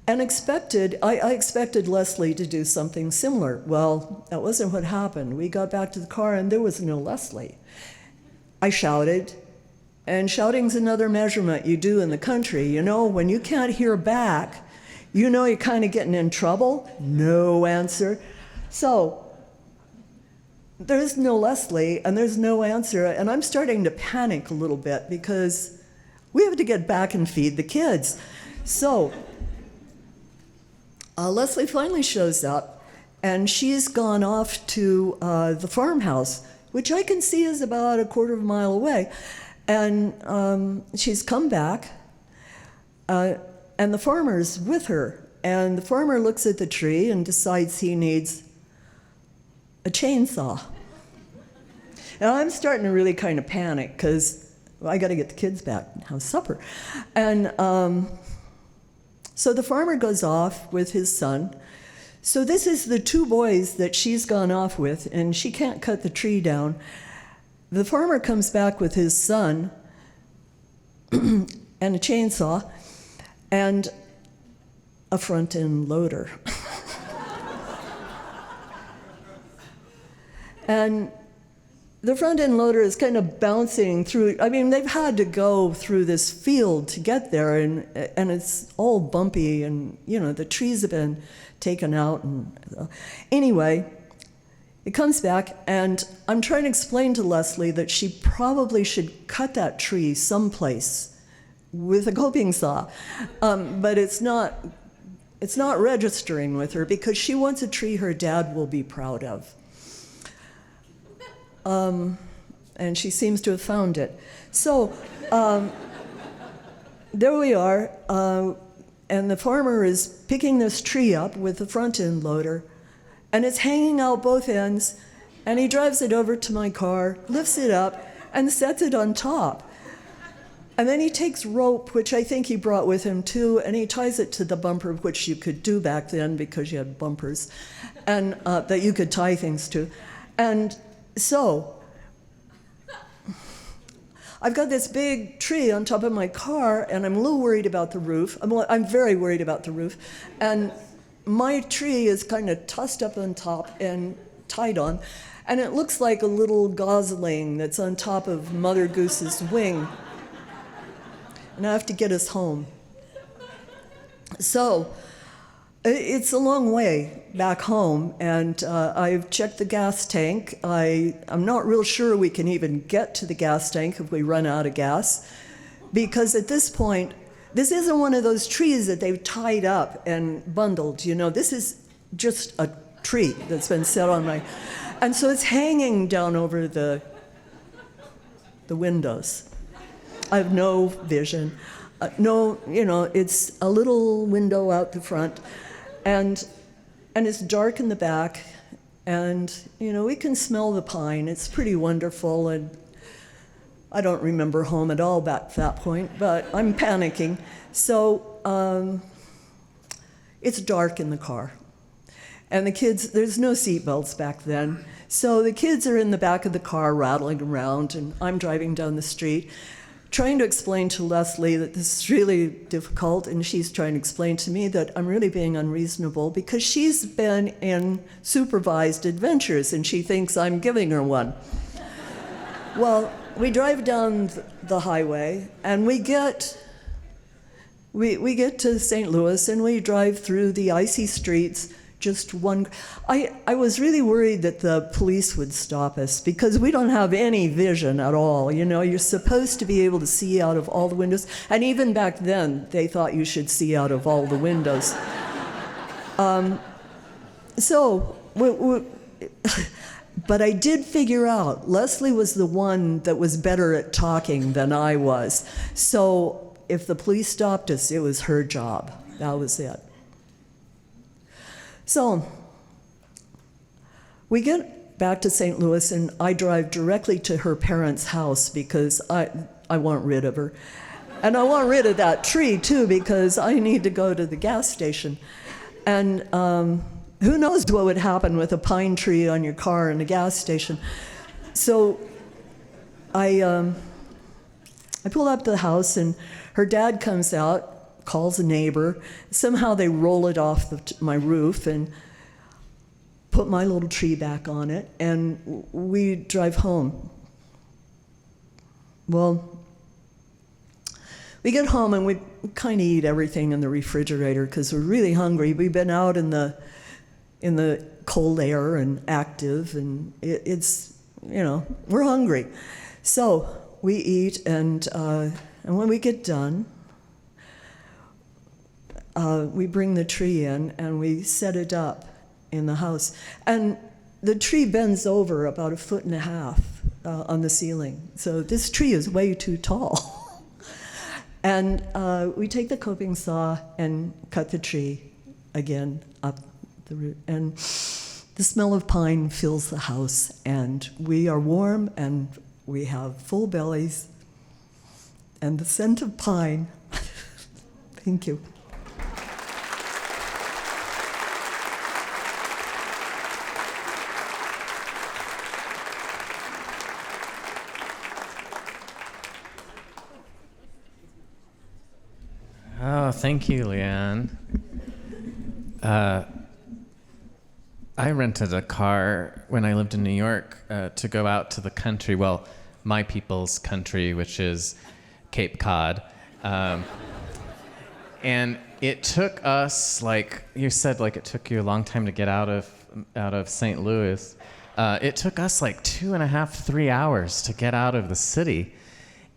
and I expected Leslie to do something similar. Well, that wasn't what happened. We got back to the car and there was no Leslie. I shouted, and shouting's another measurement you do in the country. When you can't hear back, you're kind of getting in trouble. No answer. So there's no Leslie and there's no answer, and I'm starting to panic a little bit because we have to get back and feed the kids. So Leslie finally shows up, and she's gone off to the farmhouse, which I can see is about a quarter of a mile away. And she's come back, and the farmer's with her. And the farmer looks at the tree and decides he needs a chainsaw. And I'm starting to really kind of panic, because I got to get the kids back and have supper. And so the farmer goes off with his son. So this is the 2 boys that she's gone off with, and she can't cut the tree down. The farmer comes back with his son and a chainsaw and a front-end loader. And the front-end loader is kind of bouncing through. They've had to go through this field to get there, and it's all bumpy, and the trees have been taken out. And anyway, it comes back, and I'm trying to explain to Leslie that she probably should cut that tree someplace with a coping saw, but it's not registering with her, because she wants a tree her dad will be proud of. And she seems to have found it. So there we are, and the farmer is picking this tree up with the front-end loader, and it's hanging out both ends, and he drives it over to my car, lifts it up, and sets it on top. And then he takes rope, which I think he brought with him too, and he ties it to the bumper, which you could do back then because you had bumpers, and that you could tie things to. And so I've got this big tree on top of my car, and I'm a little worried about the roof. I'm very worried about the roof. And my tree is kind of tossed up on top and tied on, and it looks like a little gosling that's on top of Mother Goose's wing. And I have to get us home. So It's a long way back home, and I've checked the gas tank. I'm not real sure we can even get to the gas tank if we run out of gas, because at this point, this isn't one of those trees that they've tied up and bundled, you know. This is just a tree that's been set on my... And so it's hanging down over the windows. I have no vision. No, you know, it's a little window out the front, and it's dark in the back, and, you know, we can smell the pine. It's pretty wonderful, and I don't remember home at all back at that point, but I'm panicking. So it's dark in the car. And the kids, there's no seatbelts back then. So the kids are in the back of the car rattling around, and I'm driving down the street, trying to explain to Leslie that this is really difficult, and she's trying to explain to me that I'm really being unreasonable because she's been in supervised adventures, and she thinks I'm giving her one. Well, we drive down the highway, and we get to St. Louis, and we drive through the icy streets. Just one. I was really worried that the police would stop us because we don't have any vision at all. You know, you're supposed to be able to see out of all the windows, and even back then, they thought you should see out of all the windows. But I did figure out Leslie was the one that was better at talking than I was. So if the police stopped us, it was her job. That was it. So we get back to St. Louis, and I drive directly to her parents' house because I want rid of her. And I want rid of that tree, too, because I need to go to the gas station. And who knows what would happen with a pine tree on your car in a gas station. So I pull up to the house, and her dad comes out, calls a neighbor. Somehow they roll it off my roof and put my little tree back on it, and we drive home. Well, we get home and we kind of eat everything in the refrigerator because we're really hungry. We've been out in the cold air and active, and it's, you know, we're hungry. So we eat, and when we get done, we bring the tree in and we set it up in the house. And the tree bends over about 1.5 feet on the ceiling. So this tree is way too tall. And we take the coping saw and cut the tree again up the root. And the smell of pine fills the house, and we are warm, and we have full bellies, and the scent of pine. Thank you. Oh, thank you, LeeAnn. I rented a car when I lived in New York to go out to the country, well, my people's country, which is Cape Cod. And it took us, like you said, like it took you a long time to get out of St. Louis. It took us like 2.5, 3 hours to get out of the city.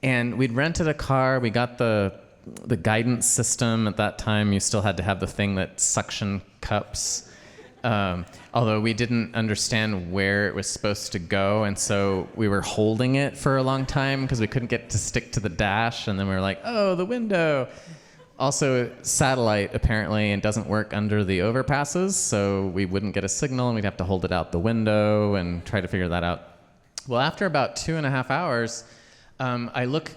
And we'd rented a car, we got the guidance system. At that time, you still had to have the thing that suction cups, although we didn't understand where it was supposed to go, and so we were holding it for a long time because we couldn't get to stick to the dash, and then we were like, oh, the window. Also, satellite apparently and doesn't work under the overpasses, so we wouldn't get a signal, and we'd have to hold it out the window and try to figure that out. Well, after about 2.5 hours,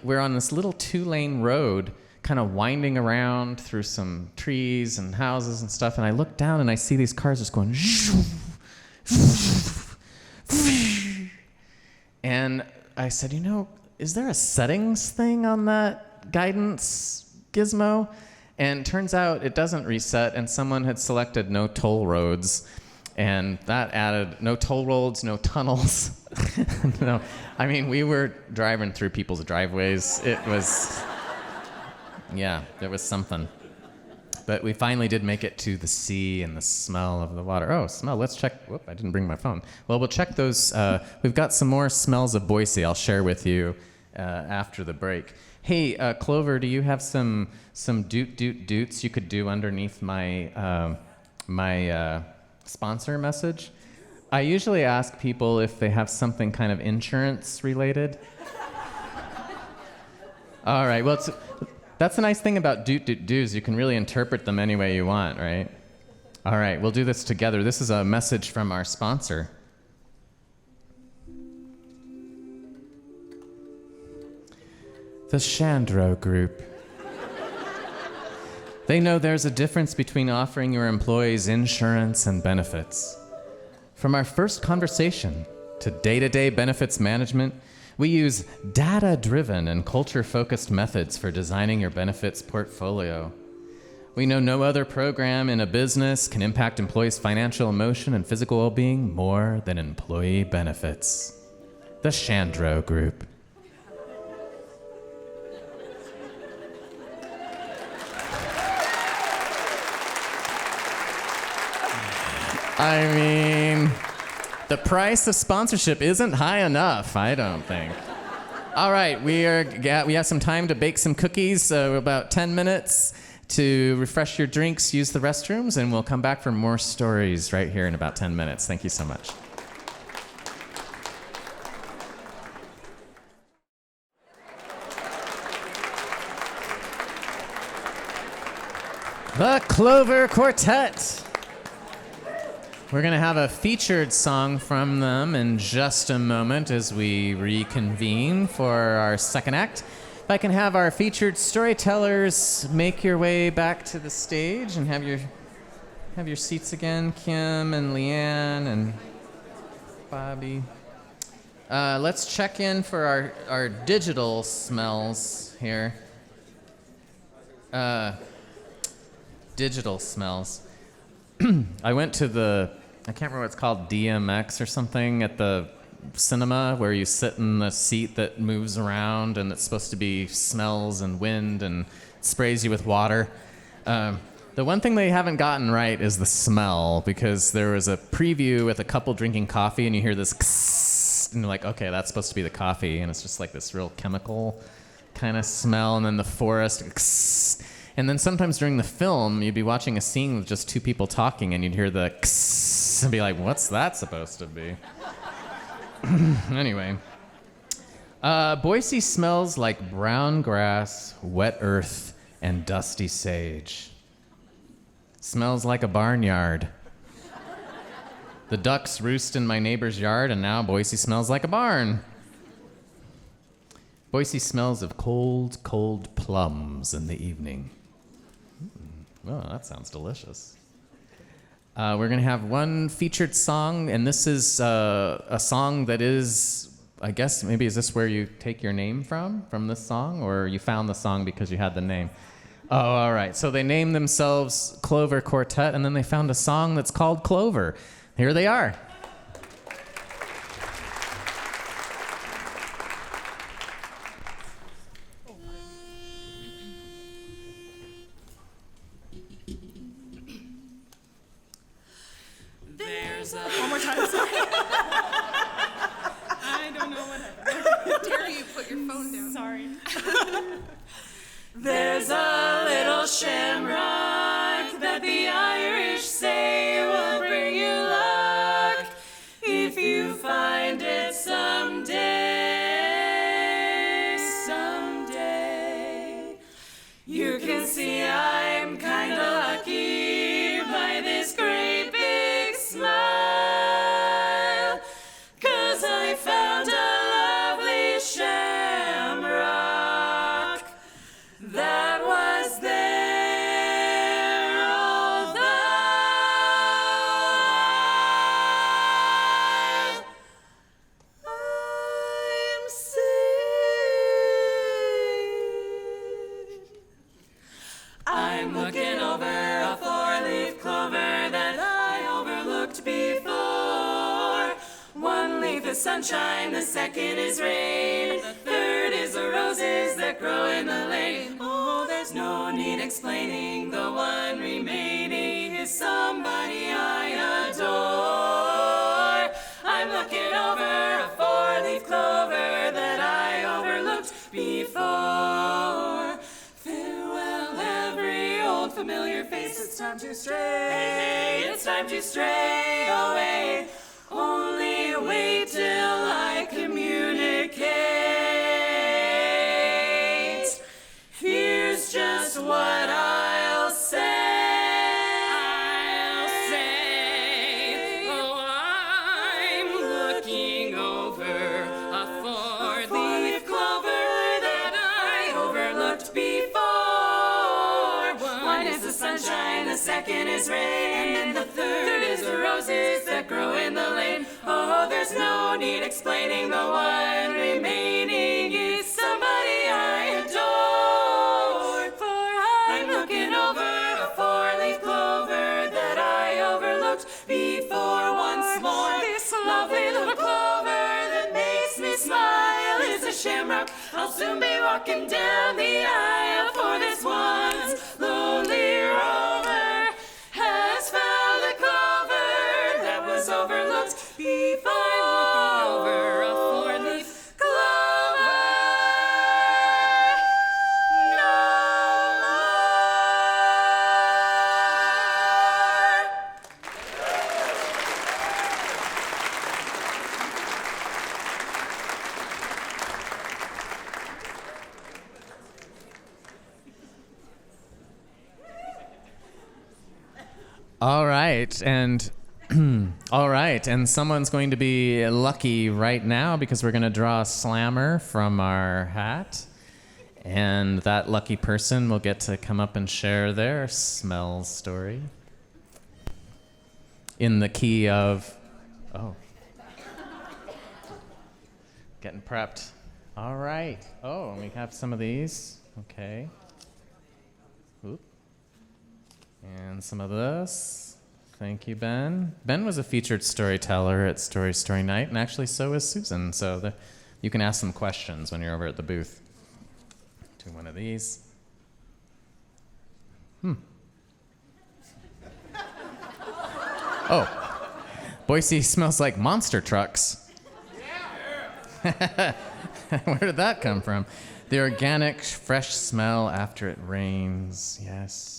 we're on this little 2-lane road, kind of winding around through some trees and houses and stuff, and I look down and I see these cars just going and I said, you know, is there a settings thing on that guidance gizmo? And turns out it doesn't reset, and someone had selected no toll roads, and that added no toll roads, no tunnels. No, I mean, we were driving through people's driveways. It was... yeah, there was something. but we finally did make it to the sea and the smell of the water. Oh, smell. Let's check. Whoop, I didn't bring my phone. Well, we'll check those. We've got some more smells of Boise I'll share with you after the break. Hey, Clover, do you have some doot-doot-doots you could do underneath my my sponsor message? I usually ask people if they have something kind of insurance related. All right, well, that's the nice thing about doot-doot-doos. You can really interpret them any way you want, right? All right, we'll do this together. This is a message from our sponsor. The Chandro Group. They know there's a difference between offering your employees insurance and benefits. From our first conversation to day-to-day benefits management, we use data-driven and culture-focused methods for designing your benefits portfolio. We know no other program in a business can impact employees' financial, emotion, and physical well-being more than employee benefits. The Chandro Group. I mean, the price of sponsorship isn't high enough, I don't think. All right, we have some time to bake some cookies, about 10 minutes to refresh your drinks, use the restrooms, and we'll come back for more stories right here in about 10 minutes. Thank you so much. The Clover Quartet. We're going to have a featured song from them in just a moment as we reconvene for our second act. If I can have our featured storytellers make your way back to the stage and have your seats again, Kim and LeeAnn and Bobby. Let's check in for our digital smells here. Digital smells. I went to I can't remember what it's called, DMX or something, at the cinema where you sit in the seat that moves around and it's supposed to be smells and wind and sprays you with water. The one thing they haven't gotten right is the smell, because there was a preview with a couple drinking coffee and you hear this kss, and you're like, okay, that's supposed to be the coffee, and it's just like this real chemical kind of smell, and then the forest kss. And then sometimes during the film, you'd be watching a scene with just two people talking, and you'd hear the kss and be like, what's that supposed to be? Anyway. Boise smells like brown grass, wet earth, and dusty sage. Smells like a barnyard. The ducks roost in my neighbor's yard, and now Boise smells like a barn. Boise smells of cold, cold plums in the evening. Oh, that sounds delicious. We're going to have one featured song, and this is a song that is, I guess, maybe is this where you take your name from this song, or you found the song because you had the name? Oh, all right. So they named themselves Clover Quartet, and then they found a song that's called Clover. Here they are. One more time, sorry. I don't know what happened. Dare you put your phone down? Sorry. There's a little shamrock that the Irish say will bring you luck if you find it someday. Someday you can see I'm kinda lucky by this great big smile, 'cause I found a lovely shamrock that was there all the while I'm singing. I'm looking over a four-leaf clover that I overlooked before. One leaf is sunshine, the second is rain, the third is the roses that grow in the lane. Oh, there's no need explaining the one familiar face. It's time to stray. It's time to stray away. Only wait till I communicate. Here's just what I'll say. Oh, I'm looking over a four-leaf clover that I overlooked before. One is the sunshine, the second is rain, and the third is the roses that grow in the lane. Oh, there's no need explaining, the one remaining is somebody I adore. For I'm looking over a four-leaf clover that I overlooked before. Once more, this lovely little clover that makes me smile is a shamrock. I'll soon be walking down the aisle, for this one's lonely rover has found the clover that was overlooked before. Over a four-leaf clover no All right, and all right, and someone's going to be lucky right now because we're going to draw a slammer from our hat, and that lucky person will get to come up and share their smell story in the key of, oh, getting prepped. All right. Oh, and we have some of these. Okay. Oop. And some of this. Thank you, Ben. Ben was a featured storyteller at Story Night, and actually so is Susan. So you can ask them questions when you're over at the booth. Do one of these. Oh, Boise smells like monster trucks. Where did that come from? The organic, fresh smell after it rains. Yes.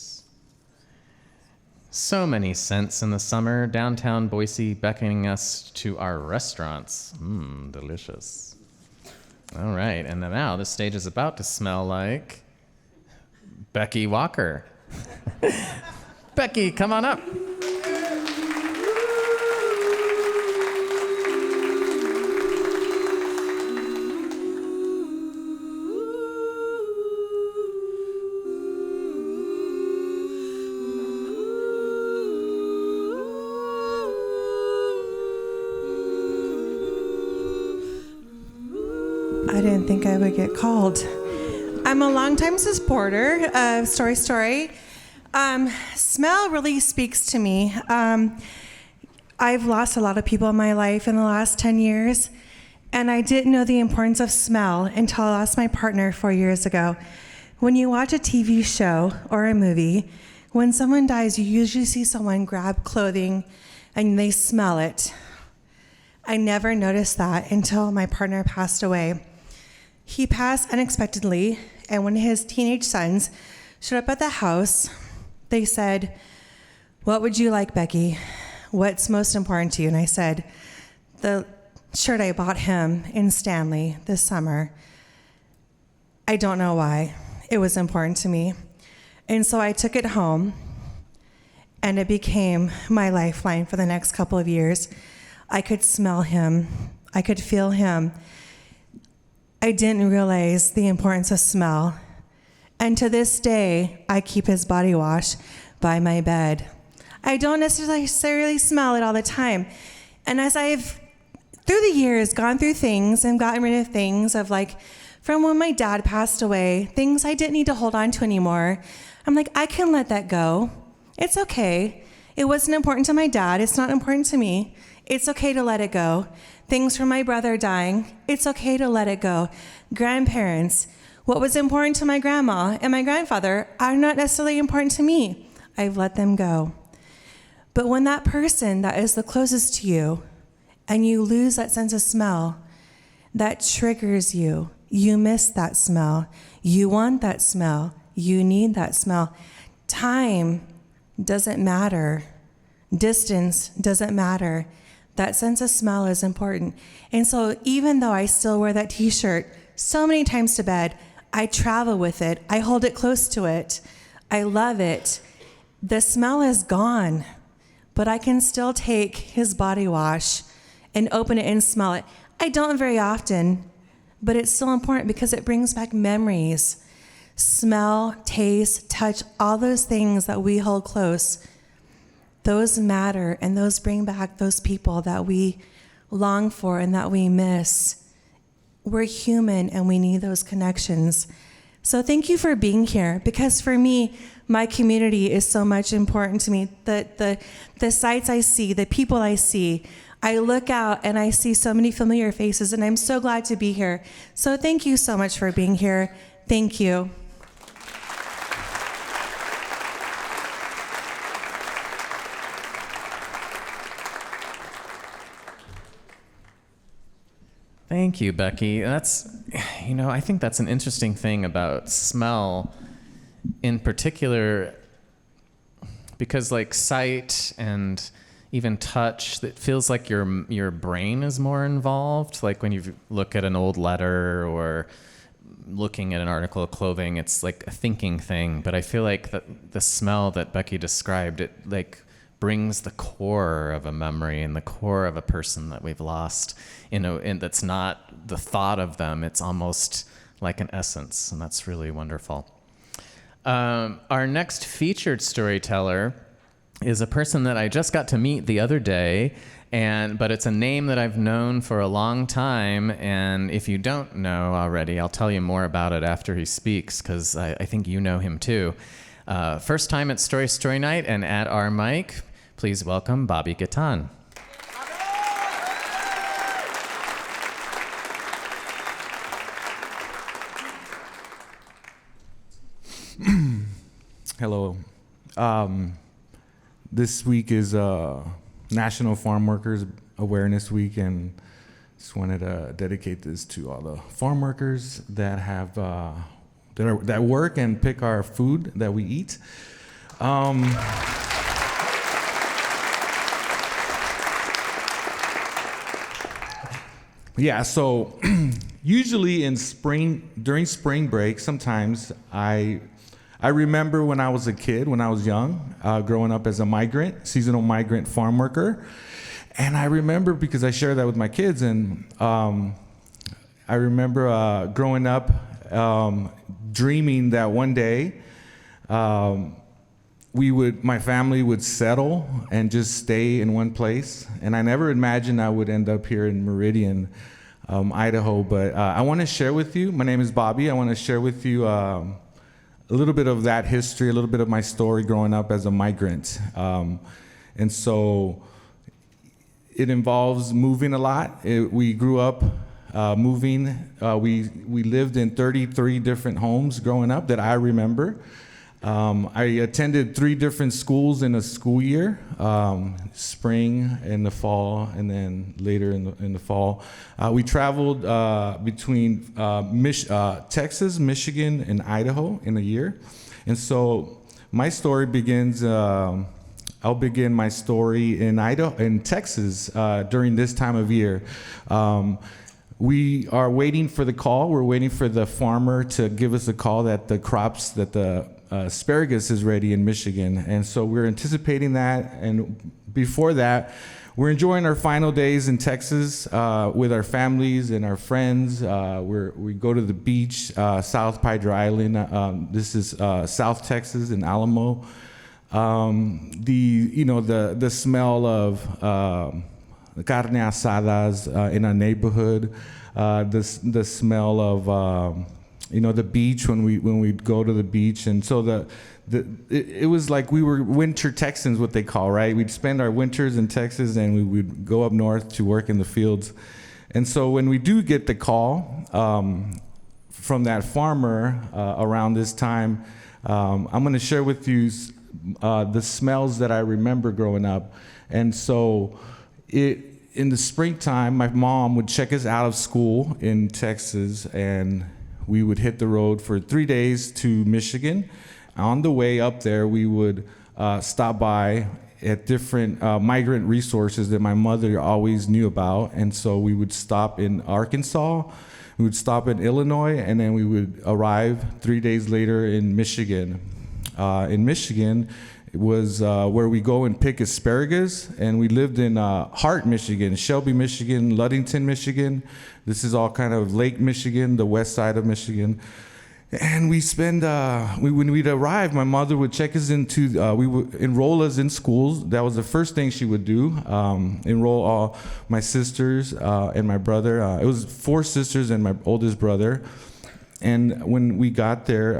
So many scents in the summer. Downtown Boise beckoning us to our restaurants. Delicious. All right, and now the stage is about to smell like Becky Walker. Becky, come on up. I didn't think I would get called. I'm a longtime supporter of Story. Smell really speaks to me. I've lost a lot of people in my life in the last 10 years, and I didn't know the importance of smell until I lost my partner 4 years ago. When you watch a TV show or a movie, when someone dies, you usually see someone grab clothing and they smell it. I never noticed that until my partner passed away. He passed unexpectedly, and when his teenage sons showed up at the house, they said, "What would you like, Becky? What's most important to you?" And I said, "The shirt I bought him in Stanley this summer. I don't know why. It was important to me." And so I took it home, and it became my lifeline for the next couple of years. I could smell him. I could feel him. I didn't realize the importance of smell. And to this day, I keep his body wash by my bed. I don't necessarily smell it all the time. And as I've, through the years, gone through things and gotten rid of things of like, from when my dad passed away, things I didn't need to hold on to anymore, I'm like, I can let that go. It's okay. It wasn't important to my dad. It's not important to me. It's okay to let it go. Things from my brother dying, it's okay to let it go. Grandparents, what was important to my grandma and my grandfather are not necessarily important to me. I've let them go. But when that person that is the closest to you and you lose that sense of smell, that triggers you. You miss that smell. You want that smell. You need that smell. time doesn't matter. Distance doesn't matter. That sense of smell is important. And so even though I still wear that t-shirt so many times to bed, I travel with it. I hold it close to it. I love it. The smell is gone, but I can still take his body wash and open it and smell it. I don't very often, but it's still important because it brings back memories. Smell, taste, touch, all those things that we hold close, those matter, and those bring back those people that we long for and that we miss. We're human and we need those connections. So thank you for being here, because for me, my community is so much important to me. The sights I see, the people I see, I look out and I see so many familiar faces, and I'm so glad to be here. So thank you so much for being here. Thank you. Thank you, Becky. I think that's an interesting thing about smell in particular, because like sight and even touch, it feels like your brain is more involved. Like when you look at an old letter or looking at an article of clothing, it's like a thinking thing. But I feel like the smell that Becky described, it like brings the core of a memory and the core of a person that we've lost, and that's not the thought of them. It's almost like an essence, and that's really wonderful. Our next featured storyteller is a person that I just got to meet the other day, but it's a name that I've known for a long time, and if you don't know already, I'll tell you more about it after he speaks, because I think you know him too. First time at Story Night, and at our mic, please welcome Bobby Gaytan. Hello. This week is National Farm Workers Awareness Week, and just wanted to dedicate this to all the farm workers that have that work and pick our food that we eat. Yeah, so usually during spring break, sometimes I remember when I was a kid, when I was young, growing up as a seasonal migrant farm worker. And I remember, because I share that with my kids, and I remember growing up dreaming that one day my family would settle and just stay in one place. And I never imagined I would end up here in Meridian, Idaho. But I want to share with you, my name is Bobby, I want to share with you a little bit of that history, a little bit of my story growing up as a migrant. And so it involves moving a lot. We grew up moving. We lived in 33 different homes growing up that I remember. I attended 3 different schools in a school year, spring, in the fall, and then later in the fall. We traveled between Texas, Michigan, and Idaho in a year. And so my story begins, I'll begin my story in Texas during this time of year. We are waiting for the call. We're waiting for the farmer to give us a call that the asparagus is ready in Michigan. And so we're anticipating that. And before that, we're enjoying our final days in Texas with our families and our friends. We go to the beach, South Padre Island. This is South Texas in Alamo. The smell of carne asadas in our neighborhood, the smell of the beach when we'd go to the beach. And so it was like we were winter Texans, what they call, right? We'd spend our winters in Texas, and we would go up north to work in the fields. And so when we do get the call from that farmer around this time, I'm going to share with you the smells that I remember growing up. And so in the springtime, my mom would check us out of school in Texas, and we would hit the road for 3 days to Michigan. On the way up there, we would stop by at different migrant resources that my mother always knew about. And so we would stop in Arkansas, we would stop in Illinois, and then we would arrive 3 days later in Michigan. In Michigan, it was where we go and pick asparagus, and we lived in Hart, Michigan, Shelby, Michigan, Ludington, Michigan. This is all kind of Lake Michigan, the west side of Michigan. And we spend, when we'd arrive, my mother would check us into, we would enroll us in schools. That was the first thing she would do, enroll all my sisters and my brother. It was 4 sisters and my oldest brother. And when we got there,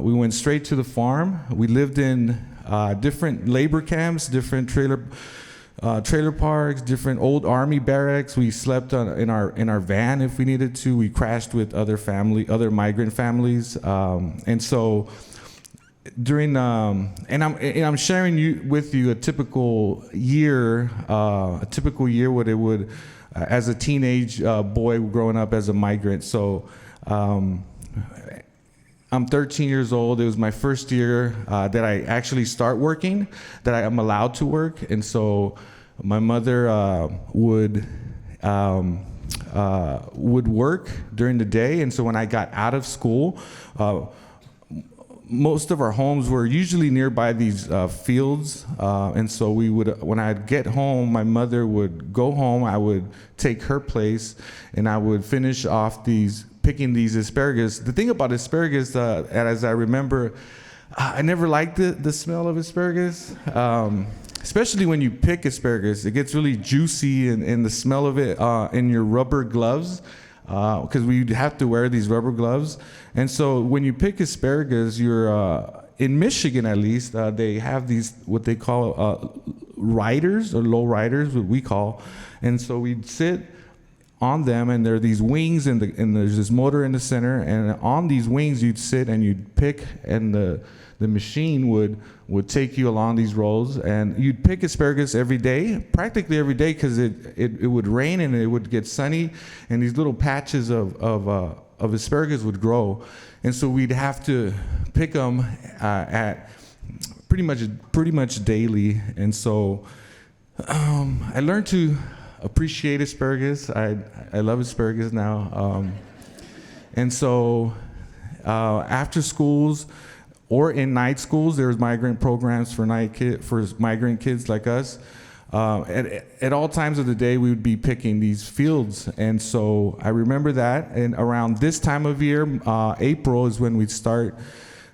we went straight to the farm. We lived in different labor camps, different trailer parks, different old army barracks. We slept in our van if we needed to. We crashed with other migrant families, and so during and I'm sharing with you a typical year what it would as a teenage boy growing up as a migrant. So. I'm 13 years old. It was my first year that I actually start working, that I am allowed to work. And so my mother would work during the day. And so when I got out of school, most of our homes were usually nearby these fields. And so when I'd get home, my mother would go home, I would take her place, and I would finish off picking these asparagus. The thing about asparagus, as I remember, I never liked the smell of asparagus, especially when you pick asparagus. It gets really juicy, and the smell of it in your rubber gloves, because we have to wear these rubber gloves. And so when you pick asparagus, you're in Michigan at least, they have these what they call riders, or low riders, what we call. And so we'd sit on them, and there are these wings, and there's this motor in the center, and on these wings you'd sit and you'd pick, and the machine would take you along these rows, and you'd pick asparagus every day, practically every day, because it would rain and it would get sunny, and these little patches of asparagus would grow, and so we'd have to pick them at pretty much daily. And so I learned to appreciate asparagus. I love asparagus now. And so after schools or in night schools, there was migrant programs for migrant kids like us. At all times of the day, we would be picking these fields. And so I remember that. And around this time of year, April is when we'd start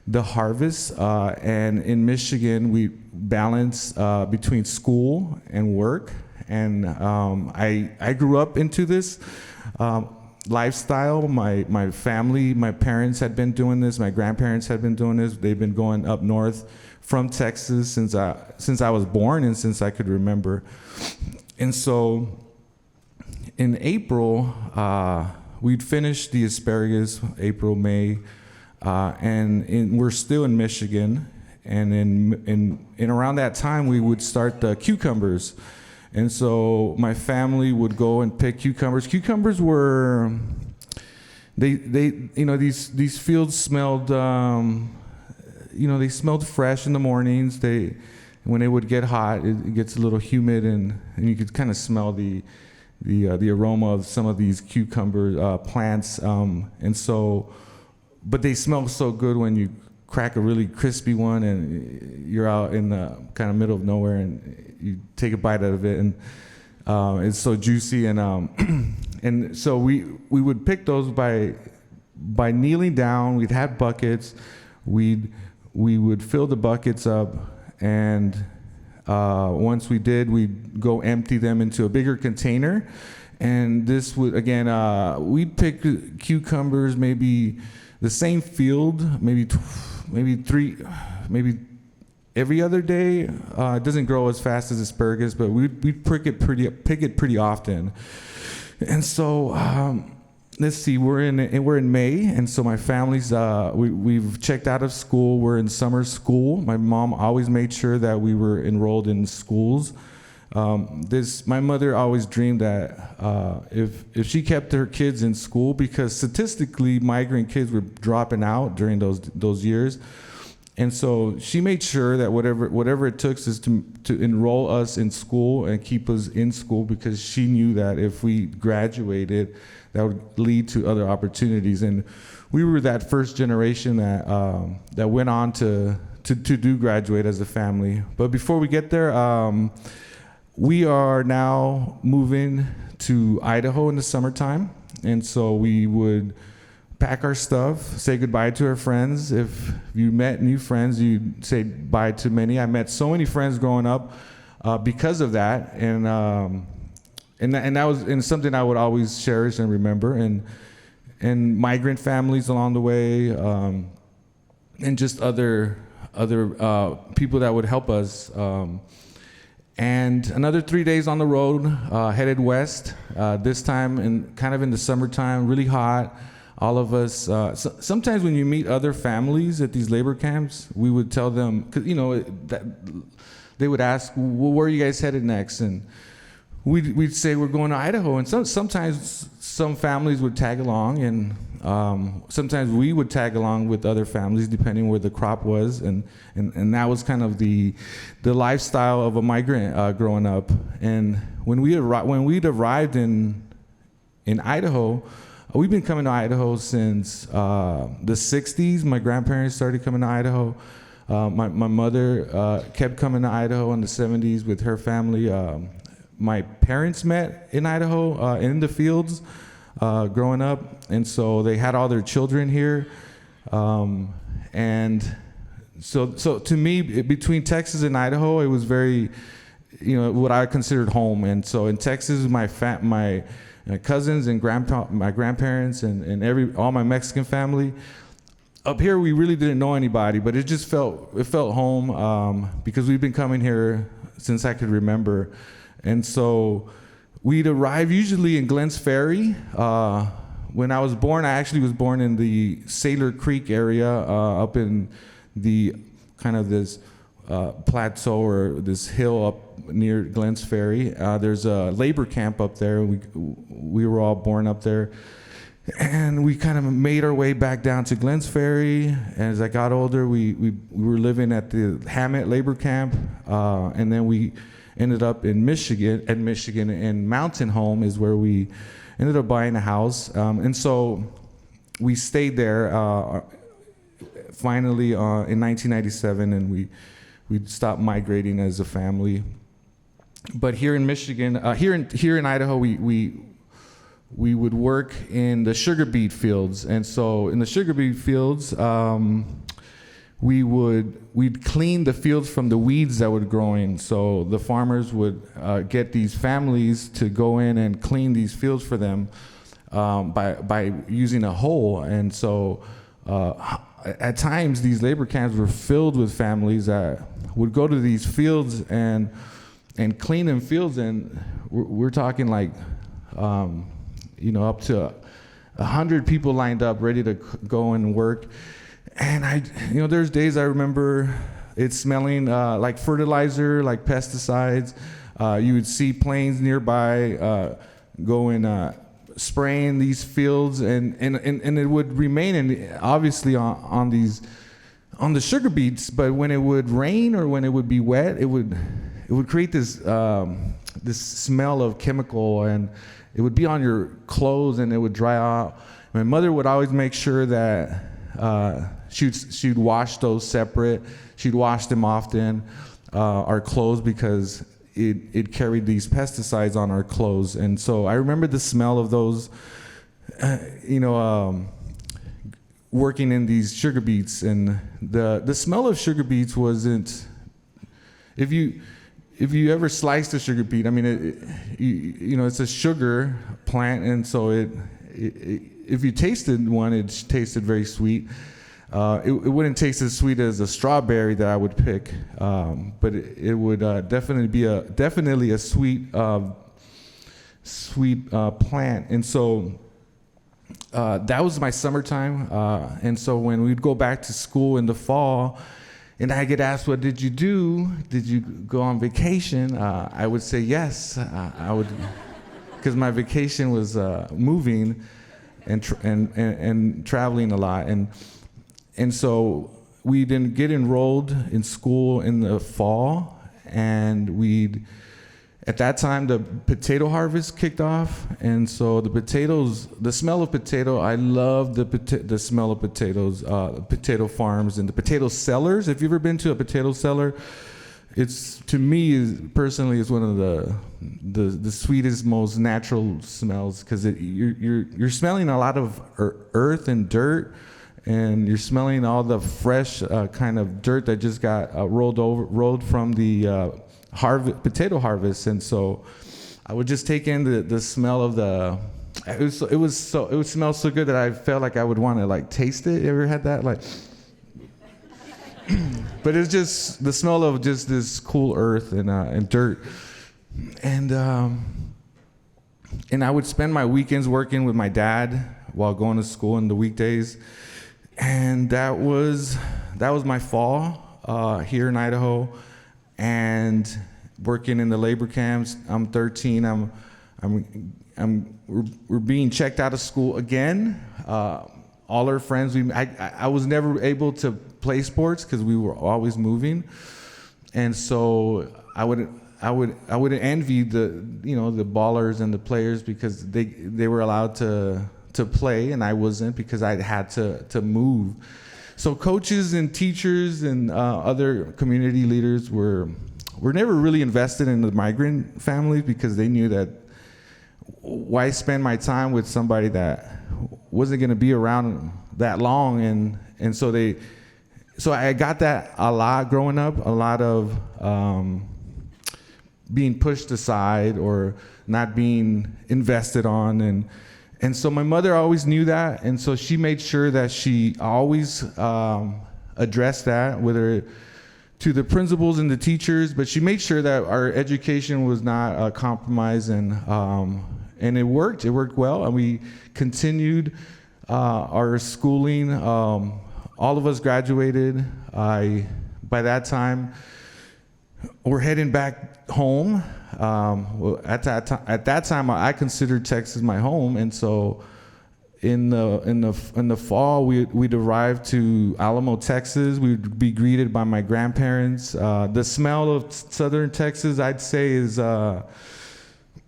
the harvest. And in Michigan, we balance between school and work. And I grew up into this lifestyle. My family, my parents had been doing this. My grandparents had been doing this. They've been going up north from Texas since I was born and since I could remember. And so in April, we'd finish the asparagus, April, May, and we're still in Michigan. And in around that time, we would start the cucumbers. And so my family would go and pick cucumbers. Cucumbers were, these fields smelled, they smelled fresh in the mornings. When it would get hot, it gets a little humid, and you could kind of smell the aroma of some of these cucumber plants. And so, but they smell so good when you crack a really crispy one and you're out in the kind of middle of nowhere and you take a bite out of it, and it's so juicy. And and so we would pick those by kneeling down. We'd have buckets. We would fill the buckets up, and once we did, we'd go empty them into a bigger container. And this would, again, we'd pick cucumbers, maybe the same field, maybe every other day. It doesn't grow as fast as asparagus, but we'd pick it pretty often. And so let's see, we're in May, and so my family's we've checked out of school. We're in summer school. My mom always made sure that we were enrolled in schools. My mother always dreamed that if she kept her kids in school, because statistically migrant kids were dropping out during those years, and so she made sure that whatever it took is to enroll us in school and keep us in school, because she knew that if we graduated, that would lead to other opportunities. And we were that first generation that went on to do graduate as a family. But before we get there, we are now moving to Idaho in the summertime, and so we would pack our stuff, say goodbye to our friends. If you met new friends, you'd say bye to many. I met so many friends growing up because of that, and that was something I would always cherish and remember. And migrant families along the way, and just other people that would help us. And another 3 days on the road, headed west, this time kind of in the summertime, really hot. All of us, sometimes when you meet other families at these labor camps, we would tell them, 'cause, that they would ask, well, where are you guys headed next? And we'd say we're going to Idaho. And sometimes some families would tag along, and sometimes we would tag along with other families, depending where the crop was. And that was kind of the lifestyle of a migrant growing up. And when we'd arrived in Idaho, we've been coming to Idaho since the 60s. My grandparents started coming to Idaho. My mother kept coming to Idaho in the 70s with her family. My parents met in Idaho in the fields growing up, and so they had all their children here. And so to me, between Texas and Idaho, it was very, what I considered home. And so in Texas, my cousins and my grandparents and all my Mexican family. Up here, we really didn't know anybody, but it just felt home because we've been coming here since I could remember. And so we'd arrive usually in Glens Ferry. When I was born, I actually was born in the Sailor Creek area, up in the kind of this plateau or this hill up near Glens Ferry. There's a labor camp up there. We were all born up there. And we kind of made our way back down to Glens Ferry. And as I got older, we were living at the Hammett labor camp. And then we ended up in Michigan, and Mountain Home is where we ended up buying a house. And so we stayed there finally in 1997, and we stopped migrating as a family. But here in Michigan, here in Idaho, we would work in the sugar beet fields. And so in the sugar beet fields, we'd clean the fields from the weeds that would grow in. So the farmers would get these families to go in and clean these fields for them by using a hoe. And so at times these labor camps were filled with families that would go to these fields and clean them fields. And we're talking like up to 100 people lined up ready to go and work. And there's days I remember it smelling like fertilizer, like pesticides. You would see planes nearby going spraying these fields, and it would remain obviously on the sugar beets. But when it would rain or when it would be wet, it would create this smell of chemical, and it would be on your clothes and it would dry out. My mother would always make sure that she'd wash those separate. She'd wash them often, our clothes, because it carried these pesticides on our clothes. And so I remember the smell of those, working in these sugar beets. And the smell of sugar beets wasn't, if you ever sliced a sugar beet, I mean, it's a sugar plant, and so if you tasted one, it tasted very sweet. It wouldn't taste as sweet as a strawberry that I would pick, but it would definitely be a sweet plant. And so that was my summertime. And so when we'd go back to school in the fall, and I get asked, what did you do? Did you go on vacation? I would say yes. I would, because my vacation was moving and traveling a lot. And so we didn't get enrolled in school in the fall, and at that time the potato harvest kicked off, and so the smell of potato, I love the smell of potatoes, potato farms and the potato sellers. Have you ever been to a potato seller? It's, to me, personally, is one of the sweetest, most natural smells, because you're smelling a lot of earth and dirt, and you're smelling all the fresh kind of dirt that just got rolled from the potato harvest. And so I would just take in the smell of it would smell so good that I felt like I would want to like taste it. You ever had that? Like, but it's just the smell of just this cool earth and dirt. And I would spend my weekends working with my dad while going to school in the weekdays. And that was my fall here in Idaho, and working in the labor camps. I'm 13. We're being checked out of school again. All our friends, I was never able to play sports because we were always moving, and so I would envy the ballers and the players because they were allowed to play, and I wasn't, because I had to move. So coaches and teachers and other community leaders were never really invested in the migrant families, because they knew that why spend my time with somebody that wasn't going to be around that long, and so I got that a lot growing up, a lot of being pushed aside or not being invested on, and so my mother always knew that, and so she made sure that she always addressed that, whether to the principals and the teachers, but she made sure that our education was not compromised, and it worked. It worked well, and we continued our schooling. All of us graduated. By that time, we're heading back home. At that time, I considered Texas my home, and so in the fall, we'd arrive to Alamo, Texas. We'd be greeted by my grandparents. The smell of southern Texas, I'd say, is I'd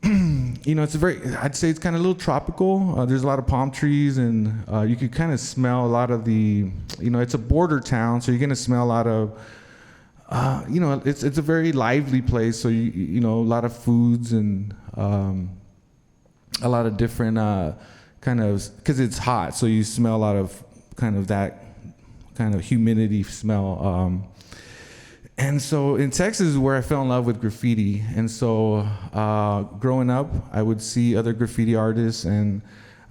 say it's kind of a little tropical. There's a lot of palm trees, and you could kind of smell a lot of it's a border town, so you're gonna smell a lot of. It's a very lively place, so a lot of foods and a lot of different because it's hot, so you smell a lot of kind of that kind of humidity smell. And so in Texas is where I fell in love with graffiti. And so growing up, I would see other graffiti artists, and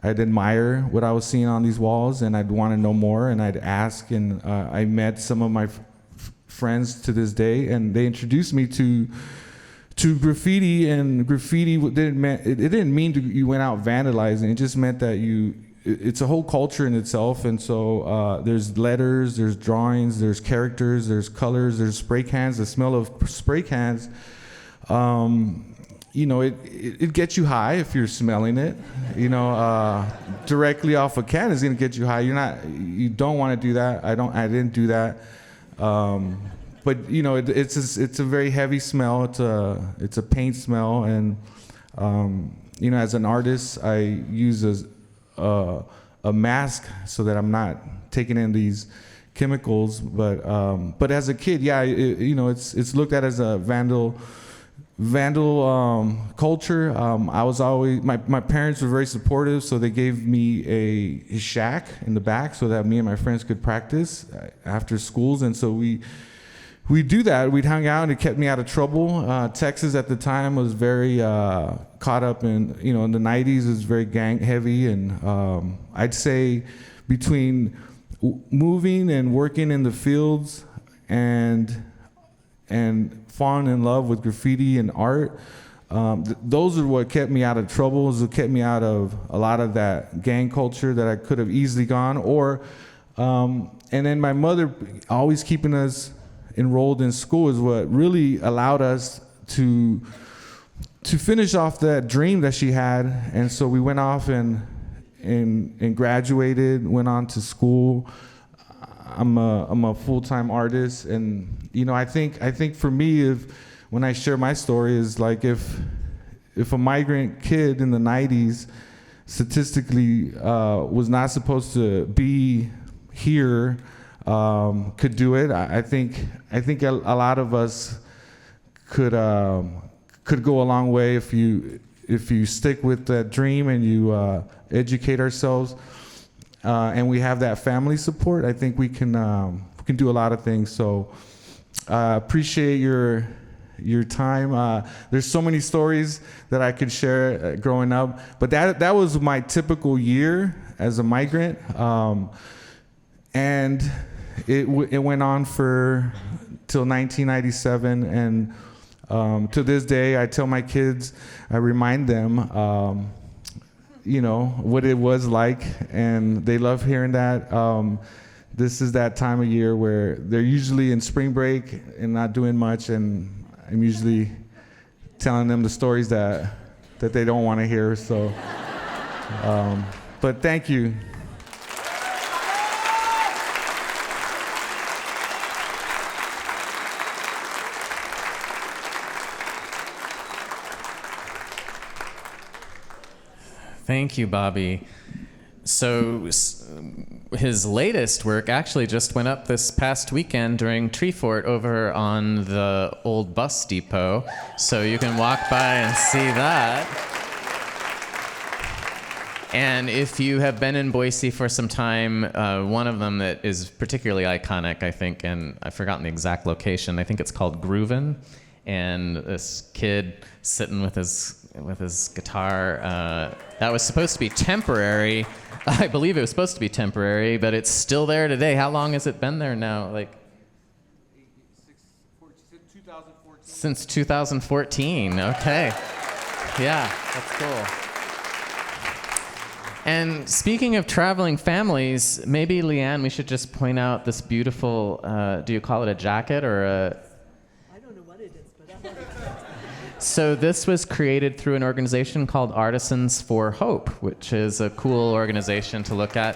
I'd admire what I was seeing on these walls, and I'd want to know more, and I'd ask, and I met some of my friends to this day, and they introduced me to graffiti. And graffiti didn't mean you went out vandalizing. It just meant that it's a whole culture in itself. And so there's letters, there's drawings, there's characters, there's colors, there's spray cans. The smell of spray cans, it gets you high if you're smelling it. Directly off a can is gonna get you high. You don't want to do that. I didn't do that. But it's a very heavy smell. It's a paint smell, and as an artist, I use a mask so that I'm not taking in these chemicals. But as a kid, it's looked at as a vandal culture. I was always my parents were very supportive, so they gave me a shack in the back so that me and my friends could practice after schools, and so we do that. We'd hang out, and it kept me out of trouble. Texas at the time was very caught up in in the 90s, it was very gang heavy, and I'd say between moving and working in the fields and falling in love with graffiti and art, those are what kept me out of trouble. Those kept me out of a lot of that gang culture that I could have easily gone. And then my mother always keeping us enrolled in school is what really allowed us to finish off that dream that she had. And so we went off and graduated, went on to school. I'm a full-time artist, and I think for me, when I share my story, is like if a migrant kid in the 90s statistically was not supposed to be here, could do it. I think a lot of us could go a long way if you stick with that dream and you educate ourselves, and we have that family support. I think we can do a lot of things. So appreciate your time. There's so many stories that I could share growing up, but that was my typical year as a migrant, and it went on till 1997, and to this day I tell my kids, I remind them what it was like, and they love hearing that. This is that time of year where they're usually in spring break and not doing much, and I'm usually telling them the stories that they don't want to hear. So, but thank you. Thank you, Bobby. So his latest work actually just went up this past weekend during Tree Fort over on the old bus depot. So you can walk by and see that. And if you have been in Boise for some time, one of them that is particularly iconic, I think, and I've forgotten the exact location, I think it's called Groovin'. And this kid sitting with his guitar, that was supposed to be temporary. I believe it was supposed to be temporary, but it's still there today. How long has it been there now? Since 2014. Okay. Yeah, that's cool. And speaking of traveling families, maybe, LeeAnn, we should just point out this beautiful, do you call it a jacket or a... So this was created through an organization called Artisans for Hope, which is a cool organization to look at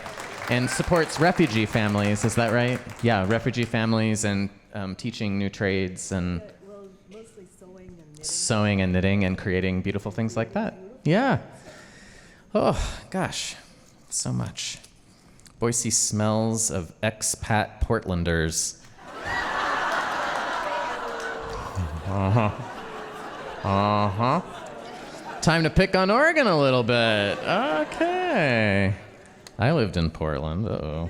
and supports refugee families. Is that right? Yeah, refugee families and teaching new trades and Mostly sewing and knitting and creating beautiful things like that. Yeah. Oh, gosh, so much. Boise smells of expat Portlanders. Uh-huh. Uh-huh. Time to pick on Oregon a little bit. Okay. I lived in Portland. Uh-oh.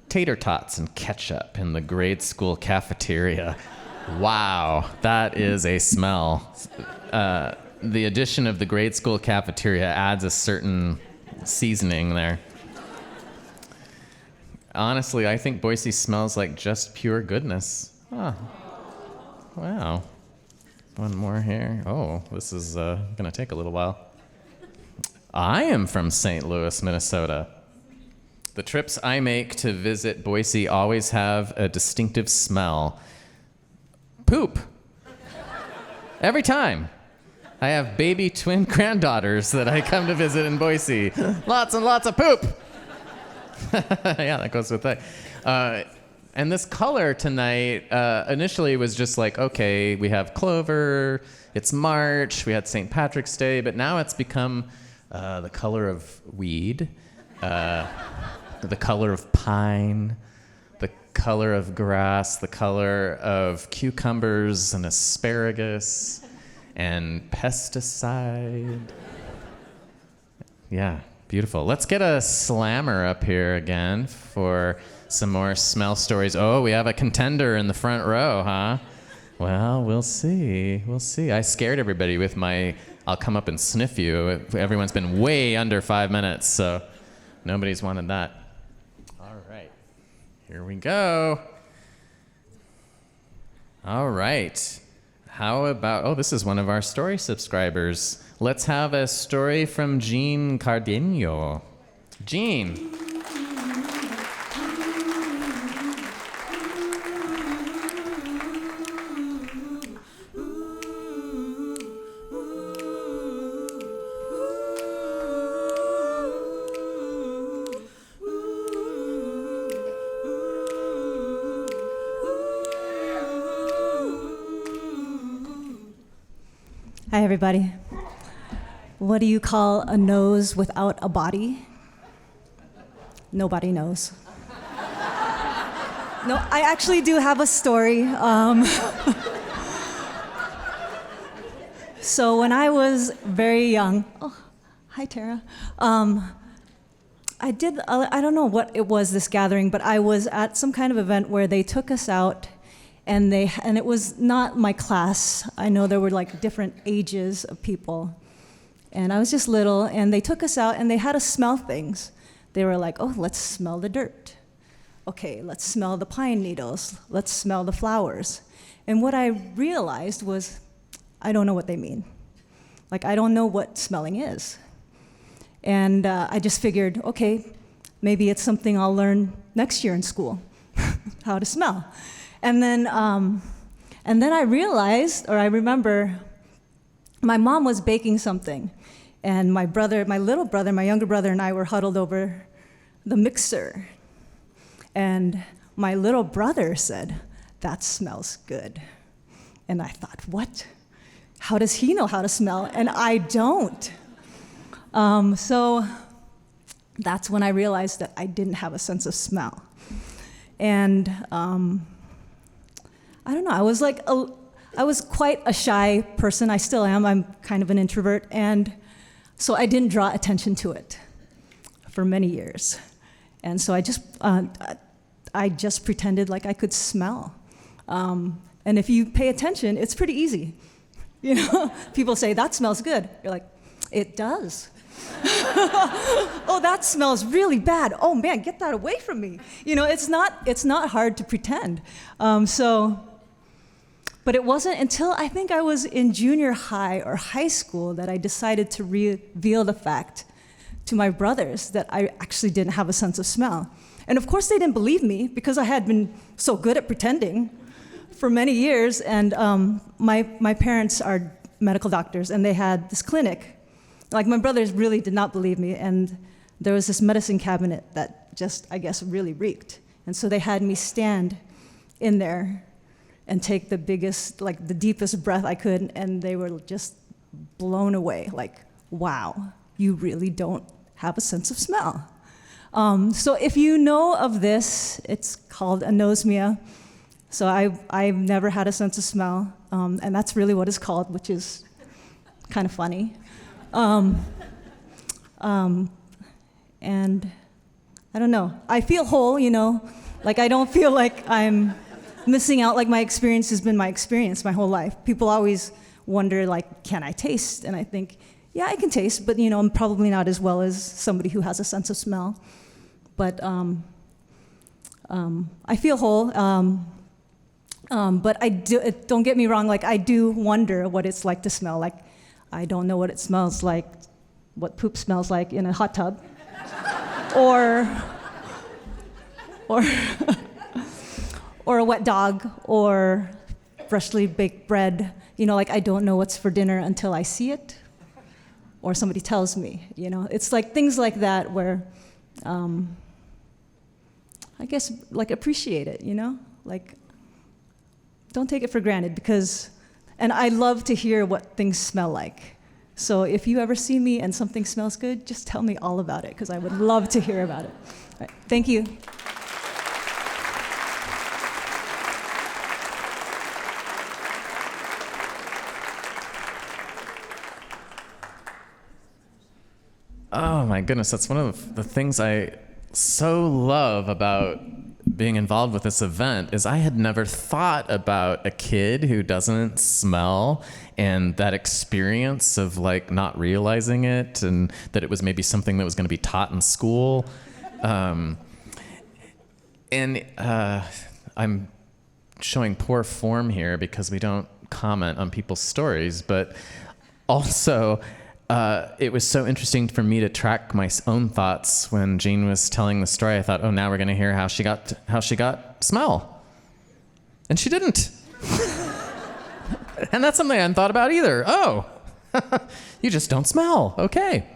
Tater tots and ketchup in the grade school cafeteria. Wow, that is a smell. The addition of the grade school cafeteria adds a certain seasoning there. Honestly, I think Boise smells like just pure goodness. Oh. Wow. One more here. Oh, this is going to take a little while. I am from St. Louis, Minnesota. The trips I make to visit Boise always have a distinctive smell. Poop. Every time. I have baby twin granddaughters that I come to visit in Boise. Lots and lots of poop. Yeah, that goes with that. And this color tonight initially was just like, okay, we have clover, it's March, we had St. Patrick's Day, but now it's become the color of weed, the color of pine, the color of grass, the color of cucumbers and asparagus and pesticide. Yeah, beautiful. Let's get a slammer up here again for some more smell stories. Oh, we have a contender in the front row, huh? Well, we'll see. We'll see. I scared everybody with my, I'll come up and sniff you. Everyone's been way under 5 minutes, so nobody's wanted that. All right. Here we go. All right. How about, oh, this is one of our story subscribers. Let's have a story from Jean Cardenio. Jean. Hi, everybody. What do you call a nose without a body? Nobody knows. No, I actually do have a story. So when I was very young, oh, hi, Tara. I don't know what it was, this gathering, but I was at some kind of event where they took us out, and it was not my class. I know there were like different ages of people. And I was just little, and they took us out, and they had us smell things. They were like, oh, let's smell the dirt. Okay, let's smell the pine needles. Let's smell the flowers. And what I realized was, I don't know what they mean. Like, I don't know what smelling is. And I just figured, okay, maybe it's something I'll learn next year in school, how to smell. And then I realized, or I remember, my mom was baking something, and my little brother, my younger brother, and I were huddled over the mixer. And my little brother said, that smells good. And I thought, what? How does he know how to smell? And I don't. So that's when I realized that I didn't have a sense of smell. And I don't know, I was quite a shy person. I still am. I'm kind of an introvert. And so I didn't draw attention to it for many years. And so I just pretended like I could smell. And if you pay attention, it's pretty easy. You know, people say, that smells good. You're like, it does. Oh, that smells really bad. Oh man, get that away from me. You know, it's not hard to pretend. But it wasn't until I think I was in junior high or high school that I decided to reveal the fact to my brothers that I actually didn't have a sense of smell. And of course they didn't believe me because I had been so good at pretending for many years. And my parents are medical doctors, and they had this clinic. Like, my brothers really did not believe me, and there was this medicine cabinet that just, I guess, really reeked. And so they had me stand in there and take the biggest, like the deepest breath I could, and they were just blown away, like, wow, you really don't have a sense of smell. So if you know of this, it's called anosmia. So I've never had a sense of smell, and that's really what it's called, which is kind of funny. And I don't know. I feel whole, you know. Like, I don't feel like I'm missing out. Like, my experience has been my experience my whole life. People always wonder, like, can I taste? And I think, yeah, I can taste, but, you know, I'm probably not as well as somebody who has a sense of smell. But I feel whole. But don't get me wrong, like, I do wonder what it's like to smell. Like, I don't know what it smells like, what poop smells like in a hot tub. or a wet dog, or freshly baked bread. You know, like, I don't know what's for dinner until I see it, or somebody tells me, you know. It's like things like that where, I guess, like, appreciate it, you know? Like, don't take it for granted, and I love to hear what things smell like. So if you ever see me and something smells good, just tell me all about it, because I would love to hear about it. All right, thank you. Oh my goodness, that's one of the things I so love about being involved with this event is I had never thought about a kid who doesn't smell, and that experience of, like, not realizing it, and that it was maybe something that was going to be taught in school. I'm showing poor form here because we don't comment on people's stories, but also it was so interesting for me to track my own thoughts when Jean was telling the story. I thought, oh, now we're going to hear how she got smell, and she didn't. And that's something I hadn't thought about either. Oh, you just don't smell. Okay.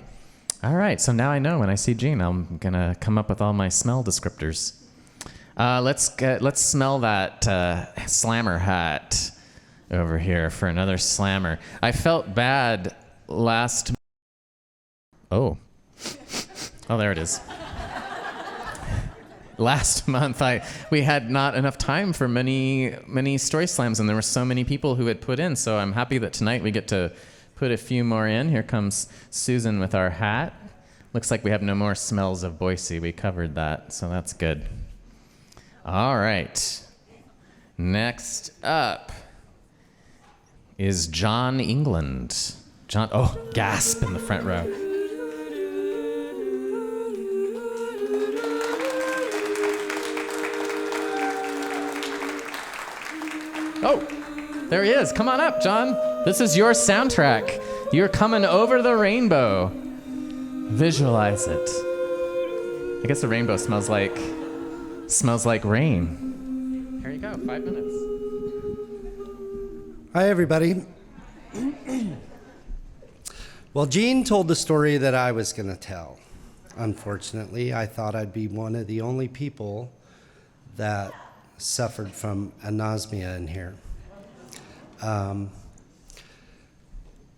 All right. So now I know when I see Jean, I'm going to come up with all my smell descriptors. Let's smell that slammer hat. over here for another slammer. I felt bad last... Oh, there it is. Last month, we had not enough time for many story slams, and there were so many people who had put in, so I'm happy that tonight we get to put a few more in. Here comes Susan with our hat. Looks like we have no more smells of Boise. We covered that, so that's good. All right. Next up is John England. Gasp in the front row. Oh, there he is. Come on up, John. This is your soundtrack. You're coming over the rainbow. Visualize it. I guess the rainbow smells like rain. Here you go, 5 minutes. Hi, everybody. Well, Jean told the story that I was going to tell. Unfortunately, I thought I'd be one of the only people that suffered from anosmia in here.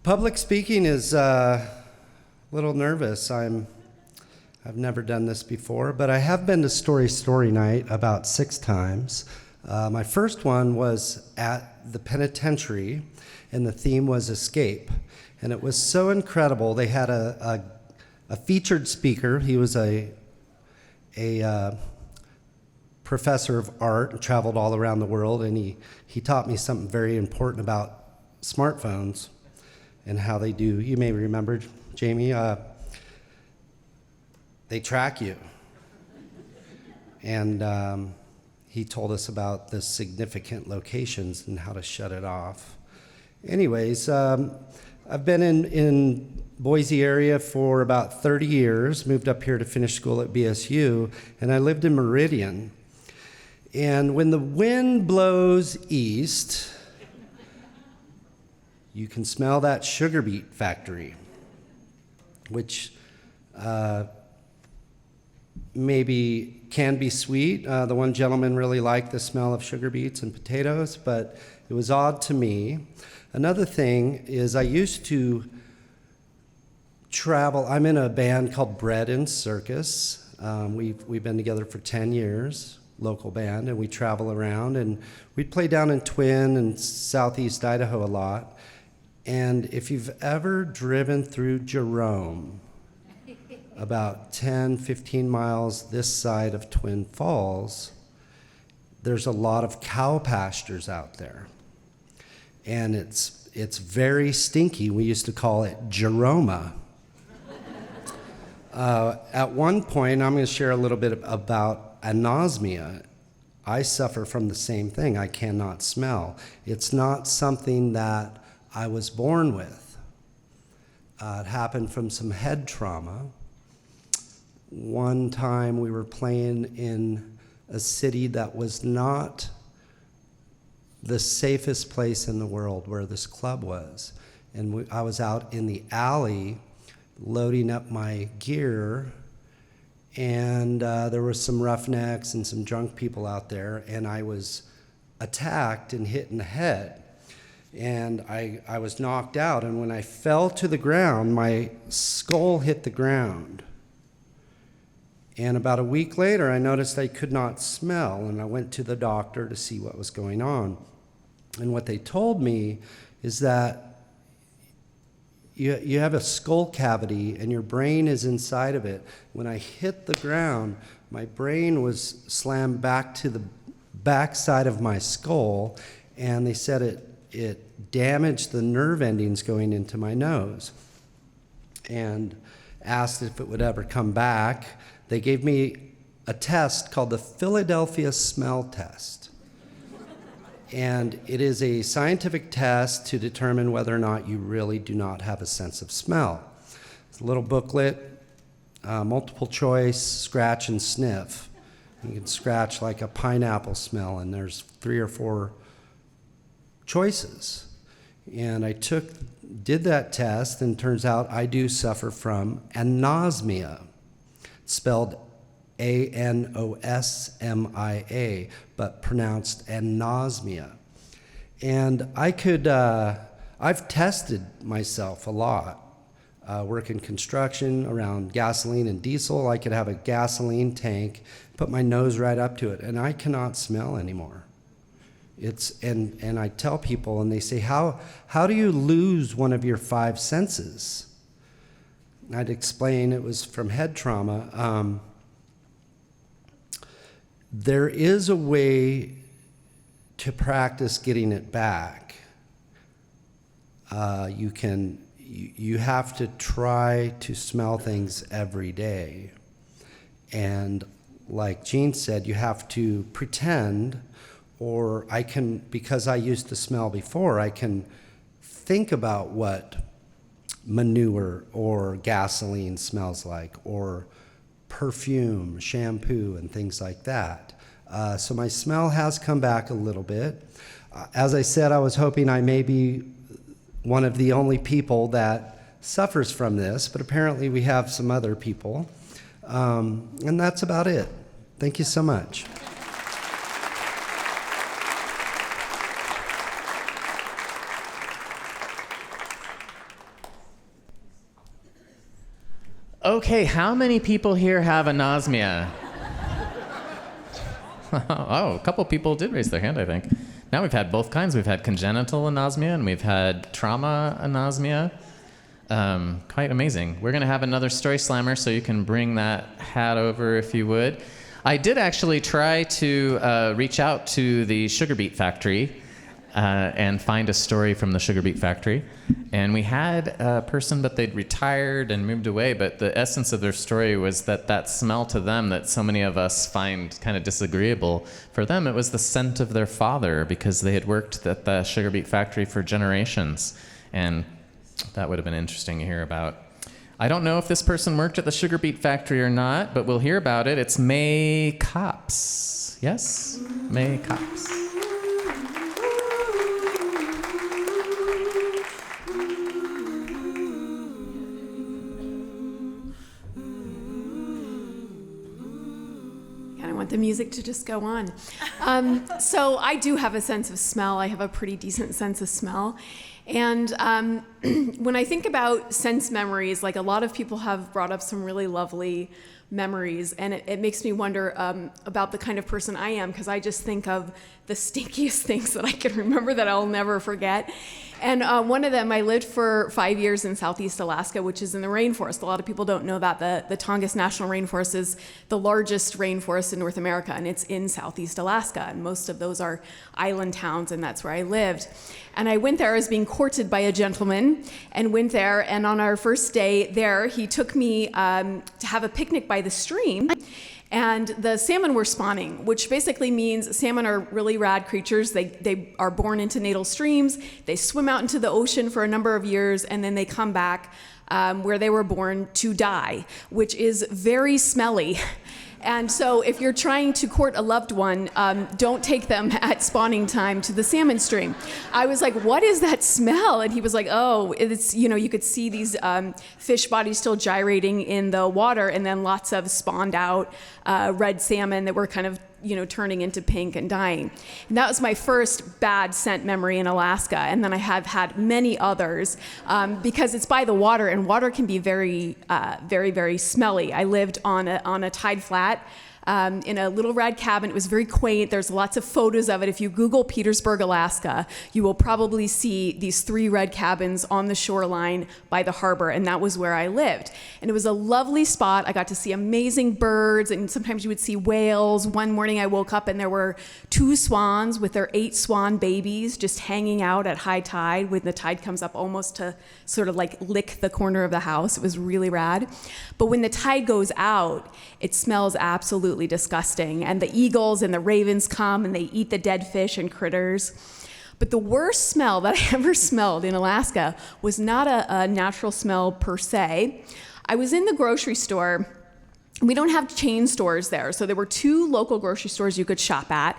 Public speaking is a little nervous. I've never done this before, but I have been to Story Night about 6 times. My first one was at the penitentiary, and the theme was escape. And it was so incredible. They had a featured speaker. He was a professor of art and traveled all around the world, and he taught me something very important about smartphones and how they do. You may remember, Jamie, they track you. And he told us about the significant locations and how to shut it off. Anyways, I've been in Boise area for about 30 years, moved up here to finish school at BSU, and I lived in Meridian. And when the wind blows east, you can smell that sugar beet factory, which maybe can be sweet. The one gentleman really liked the smell of sugar beets and potatoes, but it was odd to me. Another thing is I used to travel. I'm in a band called Bread and Circus. We've been together for 10 years. Local band, and we travel around, and we'd play down in Twin and southeast Idaho a lot. And if you've ever driven through Jerome, about 10, 15 miles this side of Twin Falls, there's a lot of cow pastures out there. And it's very stinky. We used to call it Jeroma. At one point, I'm going to share a little bit about anosmia. I suffer from the same thing. I cannot smell. It's not something that I was born with. It happened from some head trauma. One time we were playing in a city that was not the safest place in the world, where this club was. And I was out in the alley loading up my gear, and there were some roughnecks and some drunk people out there, and I was attacked and hit in the head. And I was knocked out, and when I fell to the ground, my skull hit the ground. And about a week later, I noticed I could not smell, and I went to the doctor to see what was going on. And what they told me is that you have a skull cavity, and your brain is inside of it. When I hit the ground, my brain was slammed back to the backside of my skull, and they said it damaged the nerve endings going into my nose, and asked if it would ever come back. They gave me a test called the Philadelphia Smell Test. And it is a scientific test to determine whether or not you really do not have a sense of smell. It's a little booklet, multiple choice, scratch and sniff. You can scratch like a pineapple smell, and there's 3 or 4 choices. And I did that test, and turns out I do suffer from anosmia, spelled anosmia, but pronounced anosmia. And I've tested myself a lot. Work in construction around gasoline and diesel. I could have a gasoline tank, put my nose right up to it, and I cannot smell anymore. And I tell people, and they say, how do you lose one of your 5 senses? I'd explain it was from head trauma. There is a way to practice getting it back. You have to try to smell things every day. And like Jean said, you have to pretend, or because I used to smell before, I can think about what manure or gasoline smells like, or perfume, shampoo, and things like that. So my smell has come back a little bit. As I said, I was hoping I may be one of the only people that suffers from this, but apparently we have some other people. And that's about it. Thank you so much. Okay, how many people here have anosmia? Oh, a couple people did raise their hand, I think. Now we've had both kinds. We've had congenital anosmia and we've had trauma anosmia. Quite amazing. We're going to have another story slammer, so you can bring that hat over if you would. I did actually try to reach out to the sugar beet factory and find a story from the sugar beet factory. And we had a person, but they'd retired and moved away. But the essence of their story was that smell to them that so many of us find kind of disagreeable, for them it was the scent of their father, because they had worked at the sugar beet factory for generations. And that would have been interesting to hear about. I don't know if this person worked at the sugar beet factory or not, but we'll hear about it. It's May Copps. Yes? May Copps. The music to just go on. So I do have a sense of smell. I have a pretty decent sense of smell. And when I think about sense memories, like a lot of people have brought up some really lovely memories, and it makes me wonder about the kind of person I am, because I just think of the stinkiest things that I can remember that I'll never forget. And one of them, I lived for 5 years in Southeast Alaska, which is in the rainforest. A lot of people don't know that. The Tongass National Rainforest is the largest rainforest in North America, and it's in Southeast Alaska. And most of those are island towns, and that's where I lived. And I went there as being courted by a gentleman, and went there, and on our first day there, he took me to have a picnic by the stream. And the salmon were spawning, which basically means salmon are really rad creatures. They are born into natal streams. They swim out into the ocean for a number of years, and then they come back where they were born to die, which is very smelly. And so if you're trying to court a loved one, don't take them at spawning time to the salmon stream. I was like, what is that smell? And he was like, oh, it's, you could see these fish bodies still gyrating in the water, and then lots of spawned out red salmon that were kind of, turning into pink and dying. And that was my first bad scent memory in Alaska. And then I have had many others because it's by the water, and water can be very, very, very smelly. I lived on a tide flat in a little rad cabin. It was very quaint. There's lots of photos of it. If you Google Petersburg, Alaska, you will probably see these 3 red cabins on the shoreline by the harbor, and that was where I lived. And it was a lovely spot. I got to see amazing birds, and sometimes you would see whales. One morning I woke up and there were 2 swans with their 8 swan babies just hanging out at high tide when the tide comes up almost to sort of like lick the corner of the house. It was really rad. But when the tide goes out, it smells absolutely disgusting. And the eagles and the ravens come and they eat the dead fish and critters. But the worst smell that I ever smelled in Alaska was not a natural smell per se. I was in the grocery store. We don't have chain stores there, so there were 2 local grocery stores you could shop at.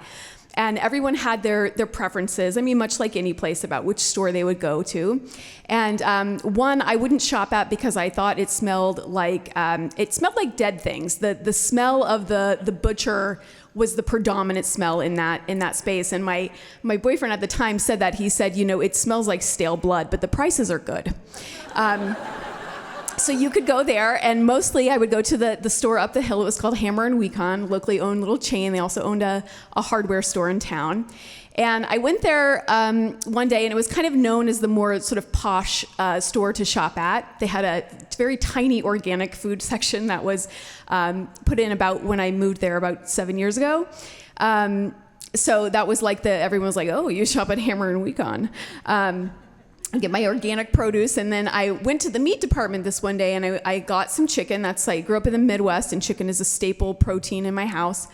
And everyone had their preferences. I mean, much like any place, about which store they would go to. And one I wouldn't shop at because I thought it smelled like dead things. The smell of the butcher was the predominant smell in that space. And my boyfriend at the time said that. He said, it smells like stale blood, but the prices are good. So you could go there, and mostly I would go to the store up the hill. It was called Hammer and Weekon, locally owned little chain. They also owned a hardware store in town. And I went there one day, and it was kind of known as the more sort of posh store to shop at. They had a very tiny organic food section that was put in about when I moved there about 7 years ago. So that was like everyone was like, oh, you shop at Hammer and Weekon. I get my organic produce, and then I went to the meat department this one day, and I got some chicken. I grew up in the Midwest, and chicken is a staple protein in my house.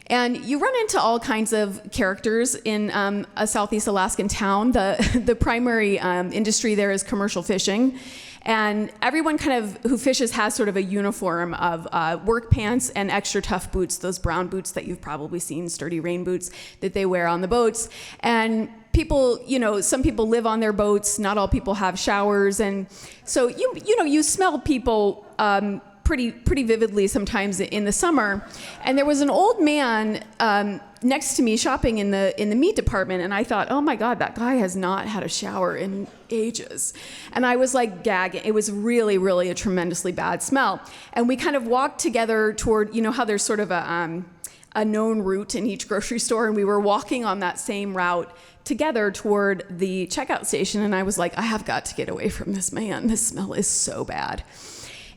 And you run into all kinds of characters in a Southeast Alaskan town. The primary industry there is commercial fishing. And everyone who fishes has sort of a uniform of work pants and extra tough boots, those brown boots that you've probably seen, sturdy rain boots that they wear on the boats. And people, some people live on their boats, not all people have showers. And so, you smell people pretty vividly sometimes in the summer. And there was an old man next to me shopping in the meat department, and I thought, oh my God, that guy has not had a shower in ages. And I was like gagging. It was really, really a tremendously bad smell. And we kind of walked together toward, how there's sort of a known route in each grocery store, and we were walking on that same route together toward the checkout station, and I was like, I have got to get away from this man. This smell is so bad.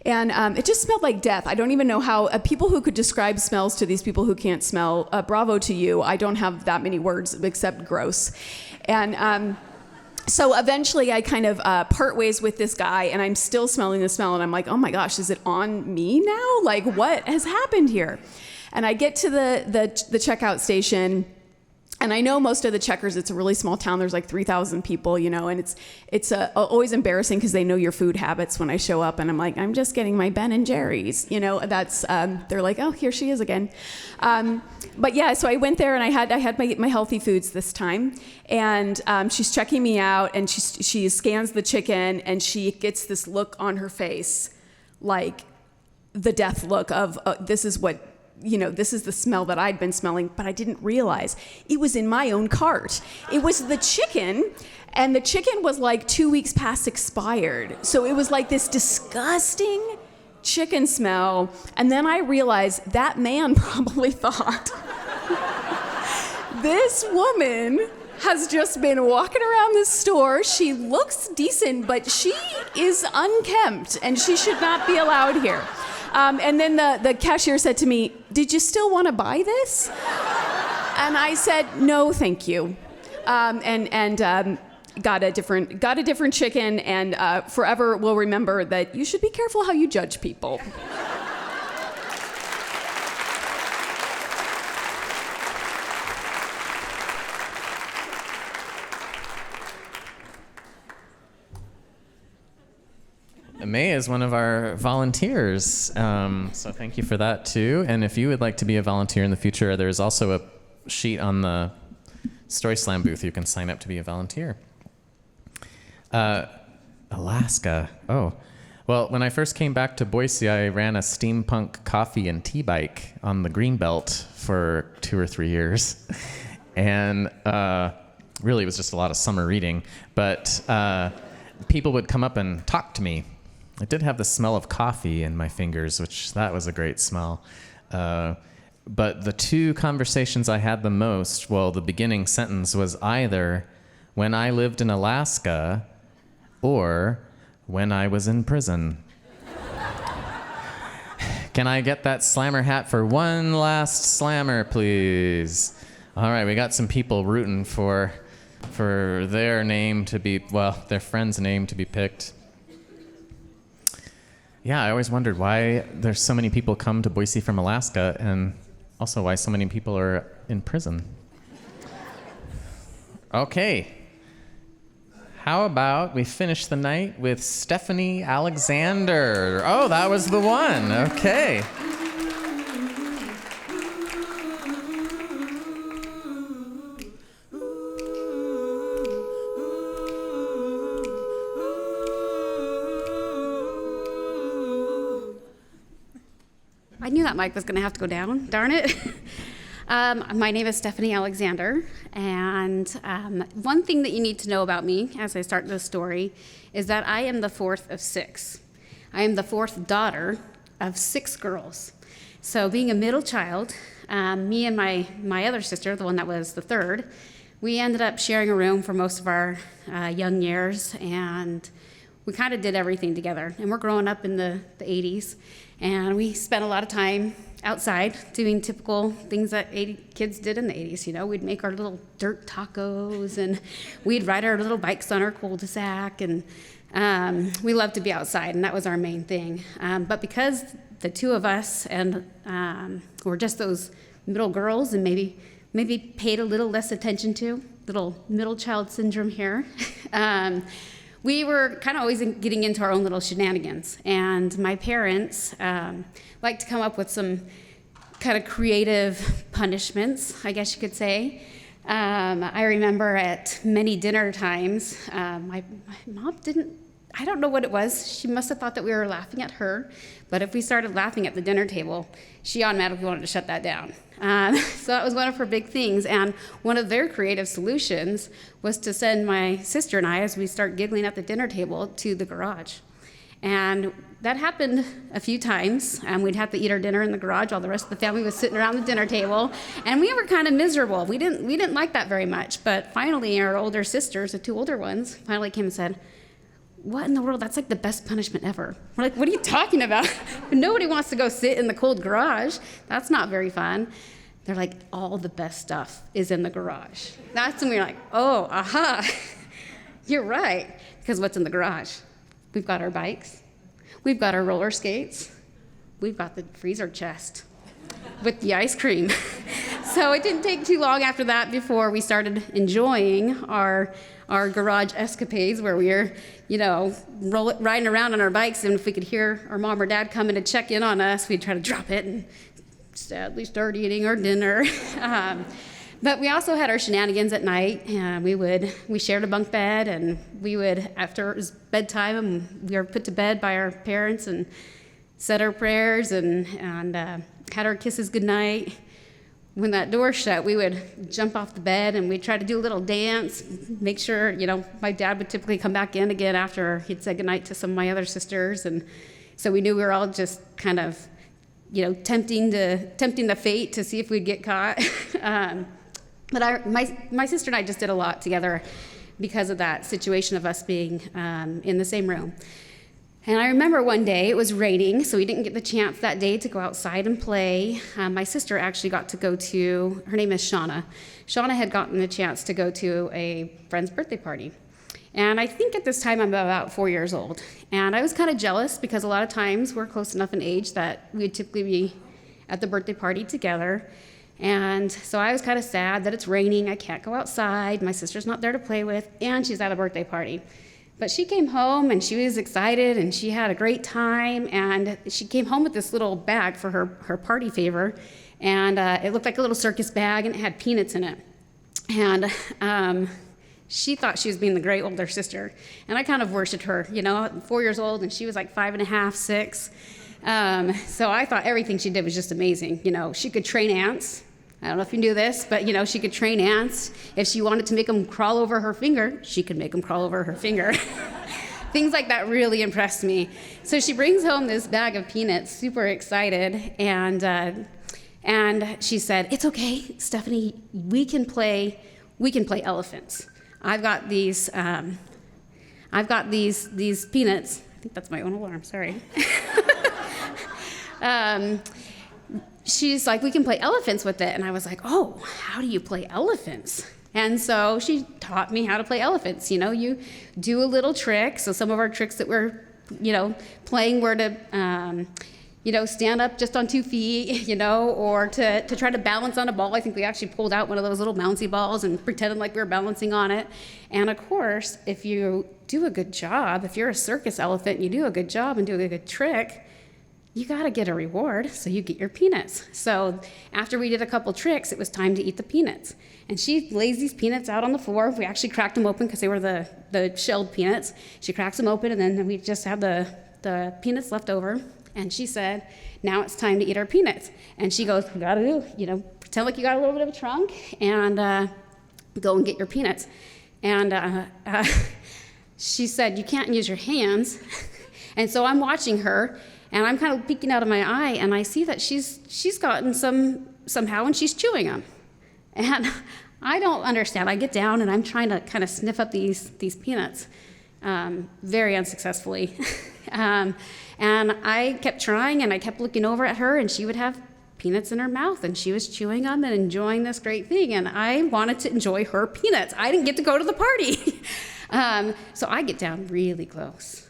And it just smelled like death. I don't even know how, people who could describe smells to these people who can't smell, bravo to you. I don't have that many words except gross. And so eventually I kind of part ways with this guy, and I'm still smelling the smell, and I'm like, oh my gosh, is it on me now? Like, what has happened here? And I get to the checkout station, and I know most of the checkers, it's a really small town. There's like 3,000 people, and it's always embarrassing because they know your food habits when I show up, and I'm like, I'm just getting my Ben and Jerry's, that's, they're like, oh, here she is again. But yeah, so I went there, and I had my healthy foods this time, and she's checking me out, and she scans the chicken, and she gets this look on her face, like the death look of, this is the smell that I'd been smelling, but I didn't realize it was in my own cart. It was the chicken, and the chicken was like 2 weeks past expired. So it was like this disgusting chicken smell. And then I realized that man probably thought, this woman has just been walking around this store. She looks decent, but she is unkempt, and she should not be allowed here. And then the cashier said to me, did you still want to buy this? And I said, no, thank you. And got a different chicken, and forever will remember that you should be careful how you judge people. May is one of our volunteers, so thank you for that too. And if you would like to be a volunteer in the future, there's also a sheet on the Story Slam booth. You can sign up to be a volunteer. Alaska. Oh, well, when I first came back to Boise, I ran a steampunk coffee and tea bike on the Greenbelt for 2 or 3 years. And really, it was just a lot of summer reading. But people would come up and talk to me. I did have the smell of coffee in my fingers, that was a great smell. But the 2 conversations I had the most, the beginning sentence was either when I lived in Alaska or when I was in prison. Can I get that slammer hat for one last slammer, please? All right, we got some people rooting for their name to be, their friend's name to be picked. Yeah, I always wondered why there's so many people come to Boise from Alaska, and also why so many people are in prison. Okay. How about we finish the night with Stephanie Alexander? Oh, that was the one. Okay. I knew that mic was going to have to go down. Darn it. My name is Stephanie Alexander, and one thing that you need to know about me as I start this story is that I am the fourth of six. I am the fourth daughter of 6 girls. So being a middle child, me and my other sister, the one that was the third, we ended up sharing a room for most of our young years, and we kind of did everything together. And we're growing up in the 80s, and we spent a lot of time outside doing typical things that kids did in the 80s. You know, we'd make our little dirt tacos, and we'd ride our little bikes on our cul-de-sac, and we loved to be outside, and that was our main thing. But because the two of us and were just those middle girls, and maybe paid a little less attention to, little middle child syndrome here, we were kind of always getting into our own little shenanigans. And my parents liked to come up with some kind of creative punishments, I guess you could say. I remember at many dinner times, my mom I don't know what it was. She must have thought that we were laughing at her. But if we started laughing at the dinner table, she automatically wanted to shut that down. So that was one of her big things. And one of their creative solutions was to send my sister and I, as we start giggling at the dinner table, to the garage. And that happened a few times. We'd have to eat our dinner in the garage while the rest of the family was sitting around the dinner table. And we were kind of miserable. We didn't like that very much. But finally, our older sisters, the 2 older ones, finally came and said, "What in the world? That's like the best punishment ever." We're like, "What are you talking about? Nobody wants to go sit in the cold garage. That's not very fun." They're like, "All the best stuff is in the garage." That's when we were like, "Oh, aha, you're right." Because what's in the garage? We've got our bikes. We've got our roller skates. We've got the freezer chest with the ice cream. So it didn't take too long after that before we started enjoying our garage escapades, where we were, riding around on our bikes, and if we could hear our mom or dad coming to check in on us, we'd try to drop it and sadly start eating our dinner. But we also had our shenanigans at night, and we shared a bunk bed, and we would, after it was bedtime, and we were put to bed by our parents and said our prayers and had our kisses goodnight. When that door shut, we would jump off the bed and we'd try to do a little dance, make sure, my dad would typically come back in again after he'd said goodnight to some of my other sisters. And so we knew we were all just kind of, tempting the fate to see if we'd get caught. But my sister and I just did a lot together because of that situation of us being in the same room. And I remember one day it was raining, so we didn't get the chance that day to go outside and play. My sister actually got to go to, her name is Shauna. Shauna had gotten the chance to go to a friend's birthday party. And I think at this time I'm about 4 years old. And I was kind of jealous because a lot of times we're close enough in age that we'd typically be at the birthday party together. And so I was kind of sad that it's raining, I can't go outside, my sister's not there to play with, and she's at a birthday party. But she came home and she was excited and she had a great time, and she came home with this little bag for her party favor, and it looked like a little circus bag and it had peanuts in it. And she thought she was being the great older sister, and I kind of worshiped her, 4 years old, and she was like 5.5, 6. So I thought everything she did was just amazing. She could train ants. I don't know if you knew this, but she could train ants. If she wanted to make them crawl over her finger, she could make them crawl over her finger. Things like that really impressed me. So she brings home this bag of peanuts, super excited, and she said, "It's okay, Stephanie. We can play elephants. I've got these peanuts." I think that's my own alarm. Sorry. She's like, "We can play elephants with it." And I was like, "Oh, how do you play elephants?" And so she taught me how to play elephants. You do a little trick. So some of our tricks that we're, playing were to, stand up just on 2 feet, or to try to balance on a ball. I think we actually pulled out one of those little bouncy balls and pretended like we were balancing on it. And of course, if you do a good job, if you're a circus elephant and you do a good job and do a good trick, you gotta get a reward, so you get your peanuts. So after we did a couple tricks, it was time to eat the peanuts. And she lays these peanuts out on the floor. We actually cracked them open because they were the shelled peanuts. She cracks them open, and then we just had the peanuts left over. And she said, "Now it's time to eat our peanuts." And she goes, "We gotta do, pretend like you got a little bit of a trunk and go and get your peanuts. And she said, you can't use your hands. And so I'm watching her, and I'm kind of peeking out of my eye, and I see that she's gotten some somehow, and she's chewing them. And I don't understand. I get down, and I'm trying to kind of sniff up these peanuts, very unsuccessfully. And I kept trying, and I kept looking over at her, and she would have peanuts in her mouth, and she was chewing them and enjoying this great thing, and I wanted to enjoy her peanuts. I didn't get to go to the party. So I get down really close,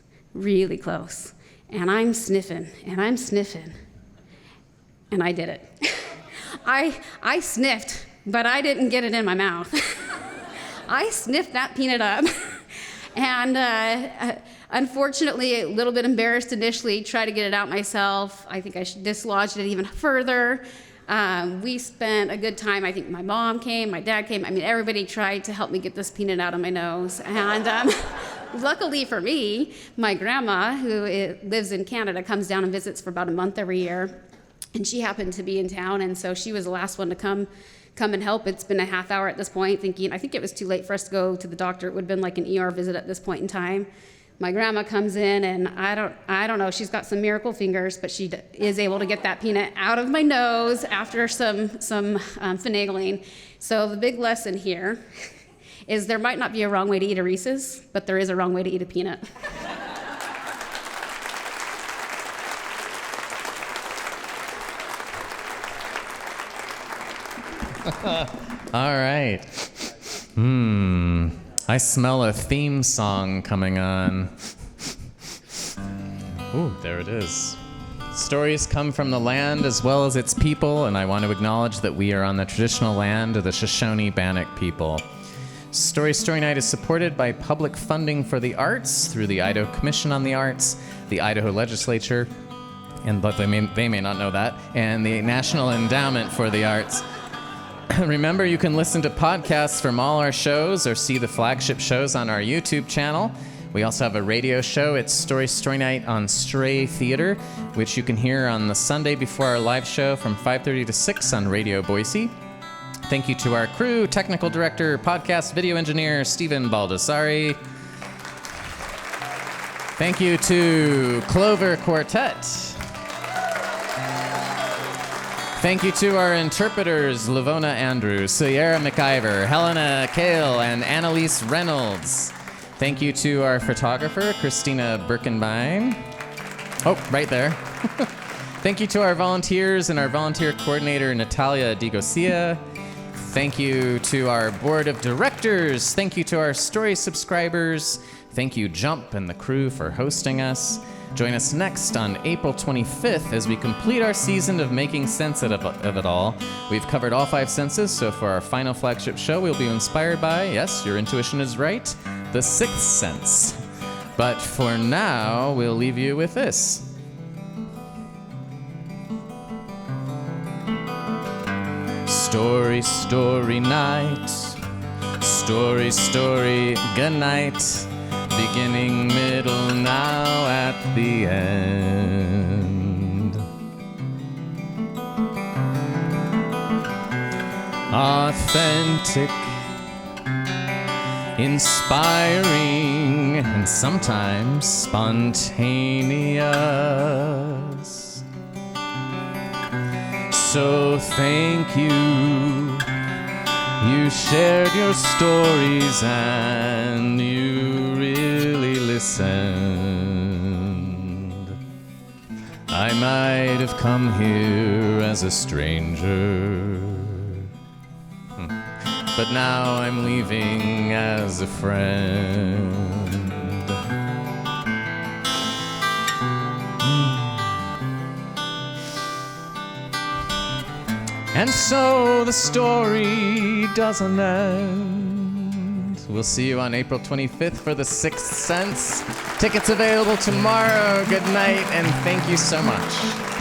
and I'm sniffing, and I did it. I sniffed, but I didn't get it in my mouth. I sniffed that peanut up, and unfortunately, a little bit embarrassed initially, tried to get it out myself. I think I dislodged it even further. We spent a good time. I think my mom came, my dad came. I mean, everybody tried to help me get this peanut out of my nose. And luckily for me, my grandma, who lives in Canada, comes down and visits for about a month every year. And she happened to be in town, and so she was the last one to come and help. It's been a half hour at this point, thinking, I think it was too late for us to go to the doctor. It would have been like an ER visit at this point in time. My grandma comes in, and I don't know, she's got some miracle fingers, but she is able to get that peanut out of my nose after some finagling. So the big lesson here is there might not be a wrong way to eat a Reese's, but there is a wrong way to eat a peanut. All right. I smell a theme song coming on. Ooh, there it is. Stories come from the land as well as its people, and I want to acknowledge that we are on the traditional land of the Shoshone-Bannock people. Story Night is supported by public funding for the arts through the Idaho Commission on the Arts, the Idaho Legislature, and but they may not know that, and the National Endowment for the Arts. Remember, you can listen to podcasts from all our shows or see the flagship shows on our YouTube channel. We also have a radio show. It's Story Night on Stray Theater, which you can hear on the Sunday before our live show from 5:30 to 6 on Radio Boise. Thank you to our crew, technical director, podcast video engineer, Stephen Baldessari. Thank you to Clover Quartet. Thank you to our interpreters, Lavona Andrews, Sierra McIver, Helena Kale, and Annalise Reynolds. Thank you to our photographer, Christina Birkenbein. Oh, right there. Thank you to our volunteers and our volunteer coordinator, Natalia DiGosia. Thank you to our board of directors. Thank you to our story subscribers. Thank you, Jump and the crew, for hosting us. Join us next on April 25th as we complete our season of making sense of it all. We've covered all 5 senses, so for our final flagship show, we'll be inspired by, yes, your intuition is right, the 6th sense. But for now, we'll leave you with this. Story night. Story, good night. Beginning, middle, now at the end. Authentic, inspiring, and sometimes spontaneous. So thank you. You shared your stories and you really listened. I might have come here as a stranger, but now I'm leaving as a friend. And so the story doesn't end. We'll see you on April 25th for the 6th Sense. Tickets available tomorrow. Good night, and thank you so much.